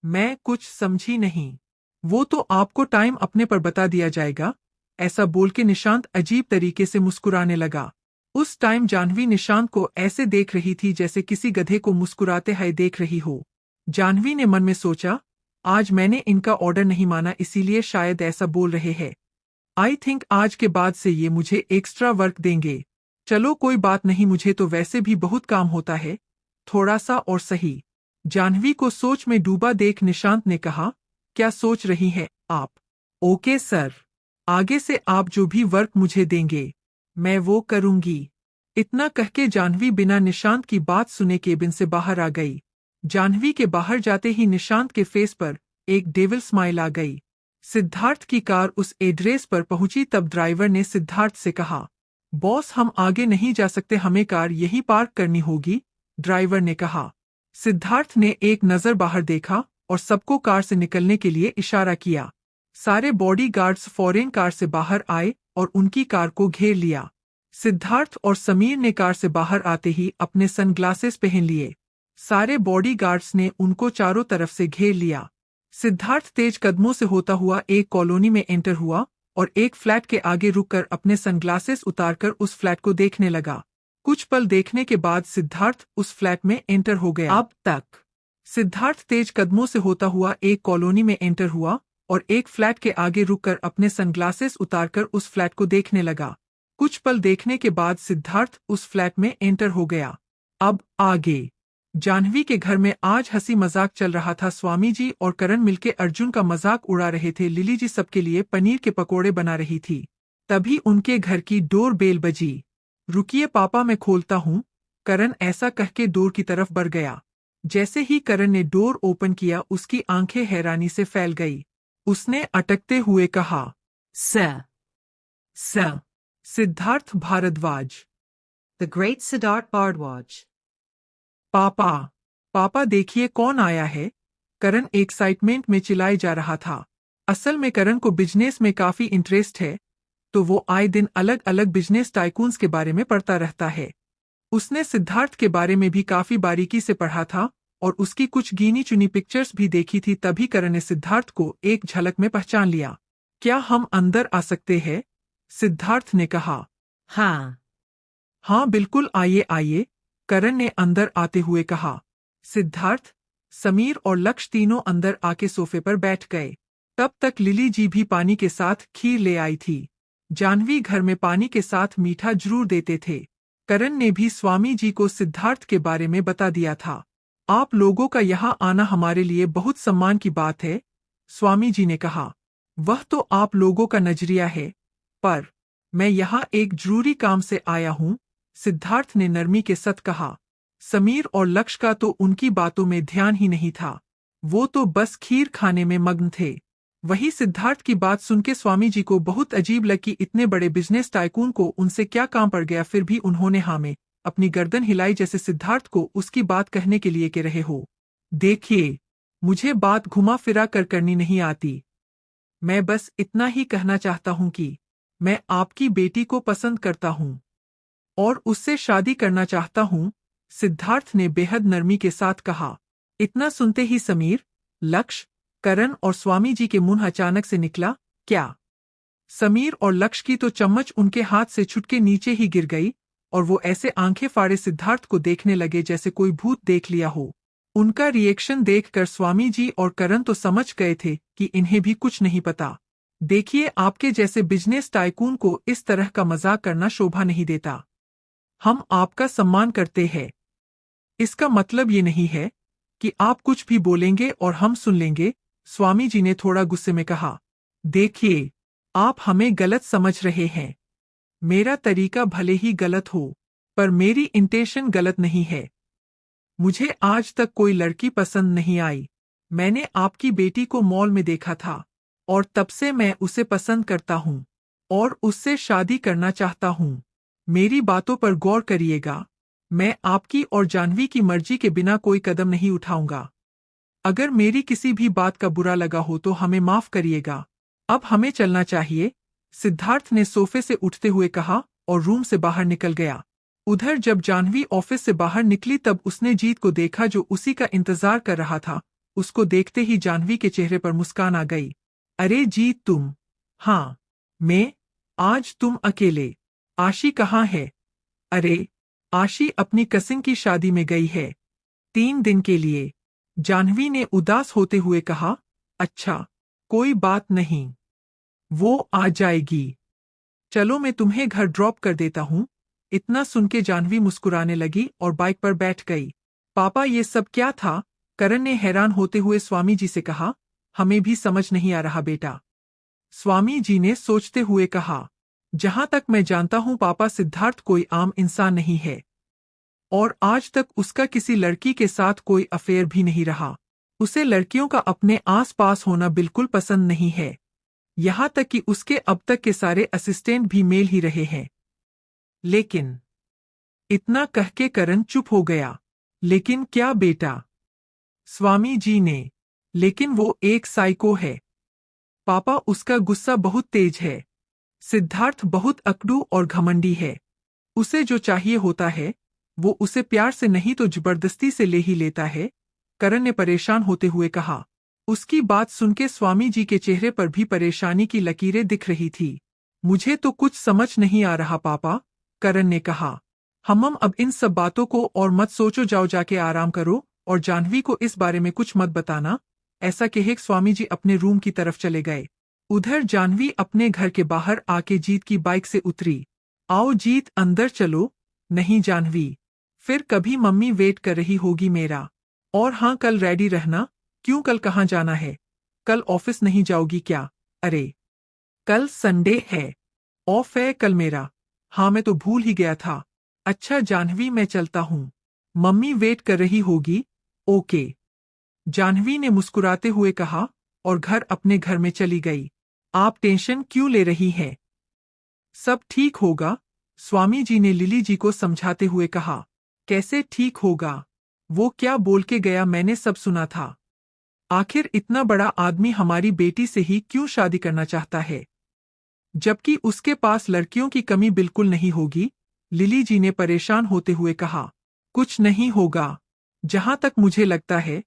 मैं कुछ समझी नहीं। वो तो आपको टाइम अपने पर बता दिया जाएगा। ऐसा बोल के निशांत अजीब तरीके से मुस्कुराने लगा। उस टाइम जाह्नवी निशांत को ऐसे देख रही थी जैसे किसी गधे को मुस्कुराते हुए देख रही हो। जाह्नवी ने मन में सोचा, आज मैंने इनका ऑर्डर नहीं माना, इसीलिए शायद ऐसा बोल रहे हैं। आई थिंक आज के बाद से ये मुझे एक्स्ट्रा वर्क देंगे। चलो कोई बात नहीं, मुझे तो वैसे भी बहुत काम होता है, थोड़ा सा और सही। जाह्नवी को सोच में डूबा देख निशांत ने कहा, क्या सोच रही हैं आप? ओके सर, आगे से आप जो भी वर्क मुझे देंगे मैं वो करूंगी। इतना कहके जाह्नवी बिना निशांत की बात सुने केबिन से बाहर आ गई। जाह्नवी के बाहर जाते ही निशांत के फेस पर एक डेविल स्माइल आ गई। सिद्धार्थ की कार उस एड्रेस पर पहुंची तब ड्राइवर ने सिद्धार्थ से कहा, बॉस हम आगे नहीं जा सकते, हमें कार यहीं पार्क करनी होगी, ड्राइवर ने कहा। सिद्धार्थ ने एक नजर बाहर देखा और सबको कार से निकलने के लिए इशारा किया। सारे बॉडीगार्ड्स फौरन कार से बाहर आए और उनकी कार को घेर लिया। सिद्धार्थ और समीर ने कार से बाहर आते ही अपने सनग्लासेस पहन लिए। सारे बॉडीगार्ड्स ने उनको चारों तरफ से घेर लिया। सिद्धार्थ तेज कदमों से होता हुआ एक कॉलोनी में एंटर हुआ और एक फ्लैट के आगे रुककर अपने सनग्लासेस उतारकर उस फ्लैट को देखने लगा। कुछ पल देखने के बाद सिद्धार्थ उस फ्लैट में एंटर हो गया। अब तक सिद्धार्थ तेज कदमों से होता हुआ एक कॉलोनी में एंटर हुआ और एक फ्लैट के आगे रुककर अपने सनग्लासेस उतारकर उस फ्लैट को देखने लगा। कुछ पल देखने के बाद सिद्धार्थ उस फ्लैट में एंटर हो गया। अब आगे जाह्नवी के घर में आज हंसी मजाक चल रहा था। स्वामी जी और करण मिलके अर्जुन का मजाक उड़ा रहे थे। लिली जी सबके लिए पनीर के पकोड़े बना रही थी। तभी उनके घर की डोर बेल बजी। रुकिए पापा, मैं खोलता हूँ, करण ऐसा कहके डोर की तरफ बढ़ गया। जैसे ही करण ने डोर ओपन किया, उसकी आंखें हैरानी से फैल गई। उसने अटकते हुए कहा, sir. Siddharth Bhardwaj. The great Siddharth Bhardwaj. पापा, पापा देखिए कौन आया है। करण एक्साइटमेंट में चिल्लाए जा रहा था। असल में करण को बिजनेस में काफी इंटरेस्ट है, तो वो आए दिन अलग अलग बिजनेस टाइकून्स के बारे में पढ़ता रहता है। उसने सिद्धार्थ के बारे में भी काफी बारीकी से पढ़ा था और उसकी कुछ गिनी चुनी पिक्चर्स भी देखी थी। तभी करण ने सिद्धार्थ को एक झलक में पहचान लिया। क्या हम अंदर आ सकते हैं? सिद्धार्थ ने कहा। हाँ। हाँ बिल्कुल, आइए आइए, करण ने अंदर आते हुए कहा। सिद्धार्थ, समीर और लक्ष्य तीनों अंदर आके सोफे पर बैठ गए। तब तक लिली जी भी पानी के साथ खीर ले आई थी। जानवी घर में पानी के साथ मीठा जरूर देते थे। करण ने भी स्वामी जी को सिद्धार्थ के बारे में बता दिया था। आप लोगों का यहाँ आना हमारे लिए बहुत सम्मान की बात है, स्वामी जी ने कहा। वह तो आप लोगों का नजरिया है, पर मैं यहाँ एक जरूरी काम से आया हूँ, सिद्धार्थ ने नरमी के साथ कहा। समीर और लक्ष्य का तो उनकी बातों में ध्यान ही नहीं था। वो तो बस खीर खाने में मग्न थे। वही सिद्धार्थ की बात सुनके स्वामी जी को बहुत अजीब लगी। इतने बड़े बिजनेस टाइकून को उनसे क्या काम पड़ गया? फिर भी उन्होंने हाँ में अपनी गर्दन हिलाई, जैसे सिद्धार्थ को उसकी बात कहने के लिए कह रहे हो। देखिए, मुझे बात घुमा फिरा कर करनी नहीं आती। मैं बस इतना ही कहना चाहता हूँ कि मैं आपकी बेटी को पसंद करता हूँ और उससे शादी करना चाहता हूँ, सिद्धार्थ ने बेहद नरमी के साथ कहा। इतना सुनते ही समीर, लक्ष्य, करण और स्वामी जी के मुंह अचानक से निकला, क्या? समीर और लक्ष्य की तो चम्मच उनके हाथ से छुटके नीचे ही गिर गई और वो ऐसे आंखें फाड़े सिद्धार्थ को देखने लगे जैसे कोई भूत देख लिया हो। उनका रिएक्शन देखकर स्वामी जी और करण तो समझ गए थे कि इन्हें भी कुछ नहीं पता। देखिए, आपके जैसे बिजनेस टाइकून को इस तरह का मजाक करना शोभा नहीं देता। हम आपका सम्मान करते हैं। इसका मतलब ये नहीं है कि आप कुछ भी बोलेंगे और हम सुन लेंगे, स्वामी जी ने थोड़ा गुस्से में कहा। देखिए, आप हमें गलत समझ रहे हैं। मेरा तरीका भले ही गलत हो, पर मेरी इंटेंशन गलत नहीं है। मुझे आज तक कोई लड़की पसंद नहीं आई। मैंने आपकी बेटी को मॉल में देखा था और तब से मैं उसे पसंद करता हूँ और उससे शादी करना चाहता हूँ। मेरी बातों पर गौर करिएगा। मैं आपकी और जानवी की मर्जी के बिना कोई कदम नहीं उठाऊंगा। अगर मेरी किसी भी बात का बुरा लगा हो तो हमें माफ करिएगा। अब हमें चलना चाहिए, सिद्धार्थ ने सोफे से उठते हुए कहा और रूम से बाहर निकल गया। उधर जब जानवी ऑफिस से बाहर निकली तब उसने जीत को देखा जो उसी का इंतजार कर रहा था। उसको देखते ही जानवी के चेहरे पर मुस्कान आ गई। अरे जीत, तुम? हाँ, मैं। आज तुम अकेले? आशी कहाँ है? अरे, आशी अपनी कजिन की शादी में गई है, 3 दिन के लिए, जानवी ने उदास होते हुए कहा। अच्छा, कोई बात नहीं, वो आ जाएगी। चलो मैं तुम्हें घर ड्रॉप कर देता हूँ। इतना सुनके जानवी मुस्कुराने लगी और बाइक पर बैठ गई। पापा, ये सब क्या था? करण ने हैरान होते हुए स्वामी जी से कहा। हमें भी समझ नहीं आ रहा बेटा, स्वामी जी ने सोचते हुए कहा। जहां तक मैं जानता हूं पापा, सिद्धार्थ कोई आम इंसान नहीं है और आज तक उसका किसी लड़की के साथ कोई अफेयर भी नहीं रहा। उसे लड़कियों का अपने आस पास होना बिल्कुल पसंद नहीं है। यहाँ तक कि उसके अब तक के सारे असिस्टेंट भी मेल ही रहे हैं। लेकिन इतना कह के करण चुप हो गया। लेकिन क्या बेटा? स्वामी जी ने। लेकिन वो एक साइको है पापा, उसका गुस्सा बहुत तेज है। सिद्धार्थ बहुत अकड़ू और घमंडी है। उसे जो चाहिए होता है वो उसे प्यार से नहीं तो जबरदस्ती से ले ही लेता है, करण ने परेशान होते हुए कहा। उसकी बात सुनके स्वामी जी के चेहरे पर भी परेशानी की लकीरें दिख रही थी। मुझे तो कुछ समझ नहीं आ रहा पापा, करण ने कहा। हम अब इन सब बातों को और मत सोचो, जाओ जाके आराम करो और जानवी को इस बारे में कुछ मत बताना। ऐसा कहे स्वामी जी अपने रूम की तरफ चले गए। उधर जानवी अपने घर के बाहर आके जीत की बाइक से उतरी। आओ जीत, अंदर चलो। नहीं जानवी, फिर कभी मम्मी वेट कर रही होगी मेरा। और हाँ, कल रेडी रहना। क्यों, कल कहाँ जाना है? कल ऑफिस नहीं जाओगी क्या? अरे, कल संडे है, ऑफ है कल मेरा। हाँ, मैं तो भूल ही गया था। अच्छा जानवी, मैं चलता हूँ, मम्मी वेट कर रही होगी। ओके, जानवी ने मुस्कुराते हुए कहा और घर अपने घर में चली गई। आप टेंशन क्यों ले रही हैं? सब ठीक होगा, स्वामी जी ने लिली जी को समझाते हुए कहा। कैसे ठीक होगा? वो क्या बोल के गया, मैंने सब सुना था। आखिर इतना बड़ा आदमी हमारी बेटी से ही क्यों शादी करना चाहता है, जबकि उसके पास लड़कियों की कमी बिल्कुल नहीं होगी? लिली जी ने परेशान होते हुए कहा। कुछ नहीं होगा। जहां तक मुझे लगता है,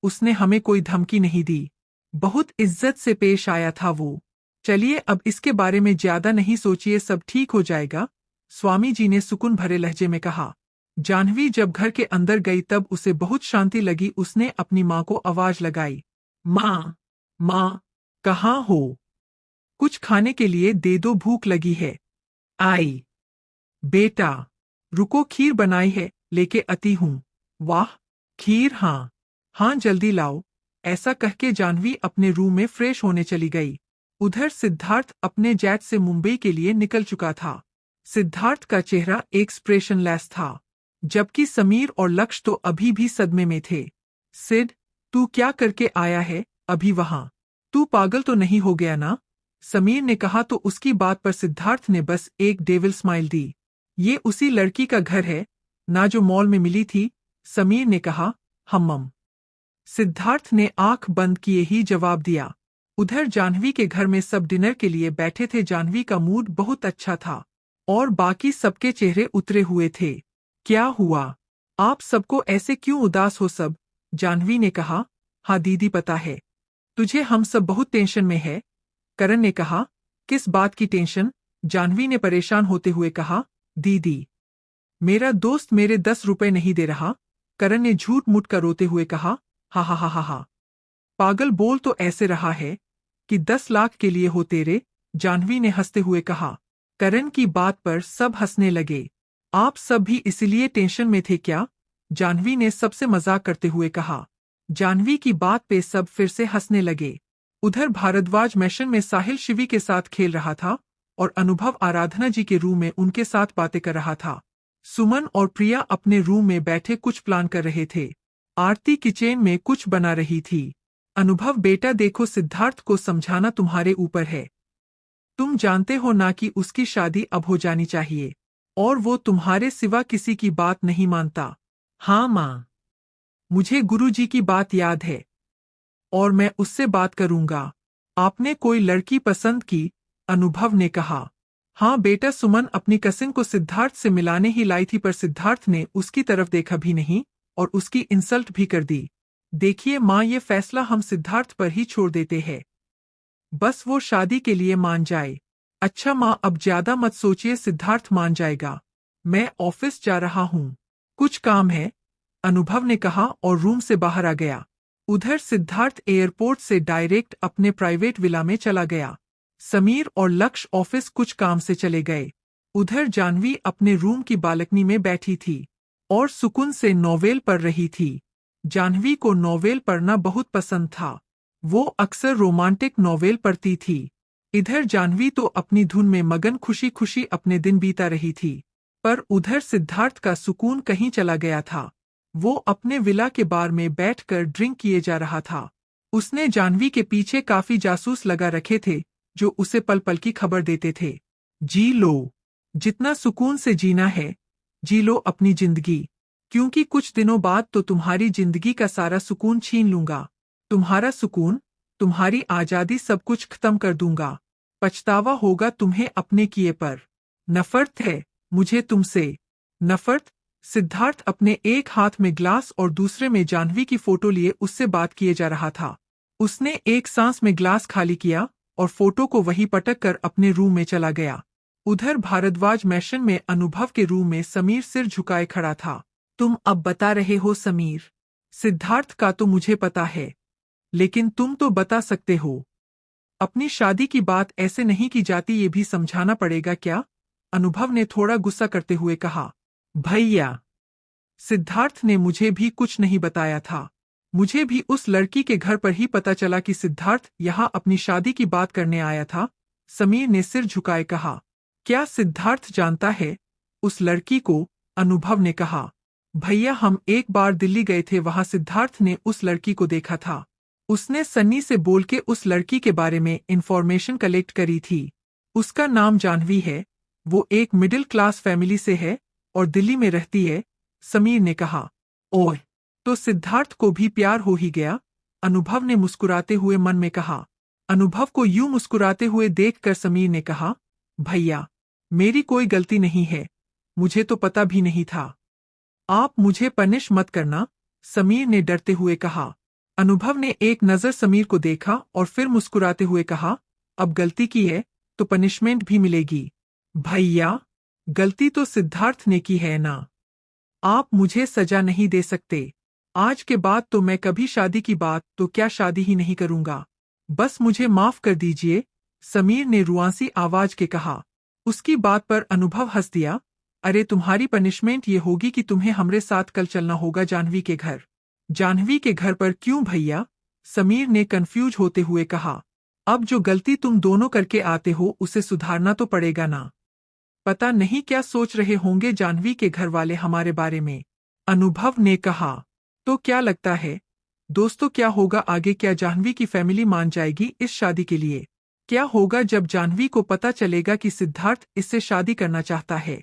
उसने हमें कोई धमकी नहीं दी। बहुत इज्जत से पेश आया था वो। चलिए अब इसके बारे में ज्यादा नहीं सोचिए, सब ठीक हो जाएगा, स्वामी जी ने सुकून भरे लहजे में कहा। जाह्नवी जब घर के अंदर गई तब उसे बहुत शांति लगी। उसने अपनी माँ को आवाज लगाई। माँ, माँ, कहाँ हो? कुछ खाने के लिए दे दो, भूख लगी है। आई। बेटा, रुको, खीर बनाई है, लेके आती हूँ। वाह, खीर? हाँ हाँ, जल्दी लाओ। ऐसा कह के जाह्नवी अपने रूम में फ्रेश होने चली गई। उधर सिद्धार्थ अपने जेट से मुंबई के लिए निकल चुका था। सिद्धार्थ का चेहरा एक्सप्रेशनलेस था, जबकि समीर और लक्ष्य तो अभी भी सदमे में थे। सिड, तू क्या करके आया है अभी वहां? तू पागल तो नहीं हो गया ना? समीर ने कहा तो उसकी बात पर सिद्धार्थ ने बस एक डेविल स्माइल दी। ये उसी लड़की का घर है ना जो मॉल में मिली थी? समीर ने कहा। हम्म। सिद्धार्थ ने आंख बंद किए ही जवाब दिया। उधर जाह्नवी के घर में सब डिनर के लिए बैठे थे। जाह्नवी का मूड बहुत अच्छा था और बाकी सबके चेहरे उतरे हुए थे। क्या हुआ? आप सबको ऐसे क्यों उदास हो सब? जाह्नवी ने कहा। हाँ दीदी, पता है तुझे हम सब बहुत टेंशन में है, करण ने कहा। किस बात की टेंशन? जाह्नवी ने परेशान होते हुए कहा। दीदी, मेरा दोस्त मेरे 10 रुपए नहीं दे रहा, करण ने झूठ मूठ कर रोते हुए कहा। हा हा हा हा हा, पागल, बोल तो ऐसे रहा है कि 10 लाख के लिए हो तेरे, जाह्नवी ने हंसते हुए कहा। करण की बात पर सब हंसने लगे। आप सब भी इसीलिए टेंशन में थे क्या? जाह्नवी ने सबसे मजाक करते हुए कहा। जाह्नवी की बात पे सब फिर से हंसने लगे। उधर भारद्वाज मैशन में साहिल शिवी के साथ खेल रहा था और अनुभव आराधना जी के रूम में उनके साथ बातें कर रहा था। सुमन और प्रिया अपने रूम में बैठे कुछ प्लान कर रहे थे। आरती किचन में कुछ बना रही थी। अनुभव, बेटा देखो, सिद्धार्थ को समझाना तुम्हारे ऊपर है। तुम जानते हो ना कि उसकी शादी अब हो जानी चाहिए और वो तुम्हारे सिवा किसी की बात नहीं मानता। हाँ माँ, मुझे गुरुजी की बात याद है और मैं उससे बात करूंगा। आपने कोई लड़की पसंद की? अनुभव ने कहा। हाँ बेटा, सुमन अपनी कसिन को सिद्धार्थ से मिलाने ही लाई थी, पर सिद्धार्थ ने उसकी तरफ देखा भी नहीं और उसकी इंसल्ट भी कर दी। देखिए माँ, ये फैसला हम सिद्धार्थ पर ही छोड़ देते हैं, बस वो शादी के लिए मान जाए। अच्छा माँ, अब ज्यादा मत सोचिए, सिद्धार्थ मान जाएगा। मैं ऑफिस जा रहा हूँ, कुछ काम है, अनुभव ने कहा और रूम से बाहर आ गया। उधर सिद्धार्थ एयरपोर्ट से डायरेक्ट अपने प्राइवेट विला में चला गया। समीर और लक्ष्य ऑफिस कुछ काम से चले गए। उधर जाह्नवी अपने रूम की बालकनी में बैठी थी और सुकून से नॉवेल पढ़ रही थी। जाह्नवी को नॉवेल पढ़ना बहुत पसंद था। वो अक्सर रोमांटिक नॉवेल पढ़ती थी। इधर जाह्नवी तो अपनी धुन में मगन खुशी खुशी अपने दिन बीता रही थी, पर उधर सिद्धार्थ का सुकून कहीं चला गया था। वो अपने विला के बार में बैठकर ड्रिंक किए जा रहा था। उसने जाह्नवी के पीछे काफी जासूस लगा रखे थे जो उसे पल पल की खबर देते थे। जी लो, जितना सुकून से जीना है जी लो अपनी जिंदगी, क्योंकि कुछ दिनों बाद तो तुम्हारी जिंदगी का सारा सुकून छीन लूंगा। तुम्हारा सुकून, तुम्हारी आजादी, सब कुछ खत्म कर दूंगा। पछतावा होगा तुम्हें अपने किए पर। नफरत है मुझे तुमसे, नफरत। सिद्धार्थ अपने एक हाथ में ग्लास और दूसरे में जाह्नवी की फोटो लिए उससे बात किए जा रहा था। उसने एक सांस में ग्लास खाली किया और फोटो को वहीं पटक कर अपने रूम में चला गया। उधर भारद्वाज मैशन में अनुभव के रूम में समीर सिर झुकाए खड़ा था। तुम अब बता रहे हो समीर? सिद्धार्थ का तो मुझे पता है, लेकिन तुम तो बता सकते हो। अपनी शादी की बात ऐसे नहीं की जाती, ये भी समझाना पड़ेगा क्या? अनुभव ने थोड़ा गुस्सा करते हुए कहा। भैया, सिद्धार्थ ने मुझे भी कुछ नहीं बताया था। मुझे भी उस लड़की के घर पर ही पता चला कि सिद्धार्थ यहाँ अपनी शादी की बात करने आया था। समीर ने सिर झुकाए कहा। क्या सिद्धार्थ जानता है उस लड़की को? अनुभव ने कहा। भैया, हम एक बार दिल्ली गए थे, वहां सिद्धार्थ ने उस लड़की को देखा था। उसने सन्नी से बोल के उस लड़की के बारे में इंफॉर्मेशन कलेक्ट करी थी। उसका नाम जाह्नवी है, वो एक मिडिल क्लास फैमिली से है और दिल्ली में रहती है, समीर ने कहा। ओह, तो सिद्धार्थ को भी प्यार हो ही गया, अनुभव ने मुस्कुराते हुए मन में कहा। अनुभव को यूं मुस्कुराते हुए देखकर समीर ने कहा, भैया, मेरी कोई गलती नहीं है, मुझे तो पता भी नहीं था। आप मुझे पनिश मत करना, समीर ने डरते हुए कहा। अनुभव ने एक नज़र समीर को देखा और फिर मुस्कुराते हुए कहा, अब गलती की है तो पनिशमेंट भी मिलेगी। भैया, गलती तो सिद्धार्थ ने की है ना, आप मुझे सजा नहीं दे सकते। आज के बाद तो मैं कभी शादी की बात तो क्या शादी ही नहीं करूंगा, बस मुझे माफ कर दीजिए, समीर ने रुआंसी आवाज के कहा। उसकी बात पर अनुभव हंस दिया। अरे तुम्हारी पनिशमेंट ये होगी कि तुम्हें हमरे साथ कल चलना होगा जाह्नवी के घर। जाह्नवी के घर पर क्यों भैया, समीर ने कंफ्यूज होते हुए कहा। अब जो गलती तुम दोनों करके आते हो उसे सुधारना तो पड़ेगा ना। पता नहीं क्या सोच रहे होंगे जाह्नवी के घर वाले हमारे बारे में, अनुभव ने कहा। तो क्या लगता है दोस्तों, क्या होगा आगे? क्या जाह्नवी की फैमिली मान जाएगी इस शादी के लिए? क्या होगा जब जाह्नवी को पता चलेगा कि सिद्धार्थ इससे शादी करना चाहता है?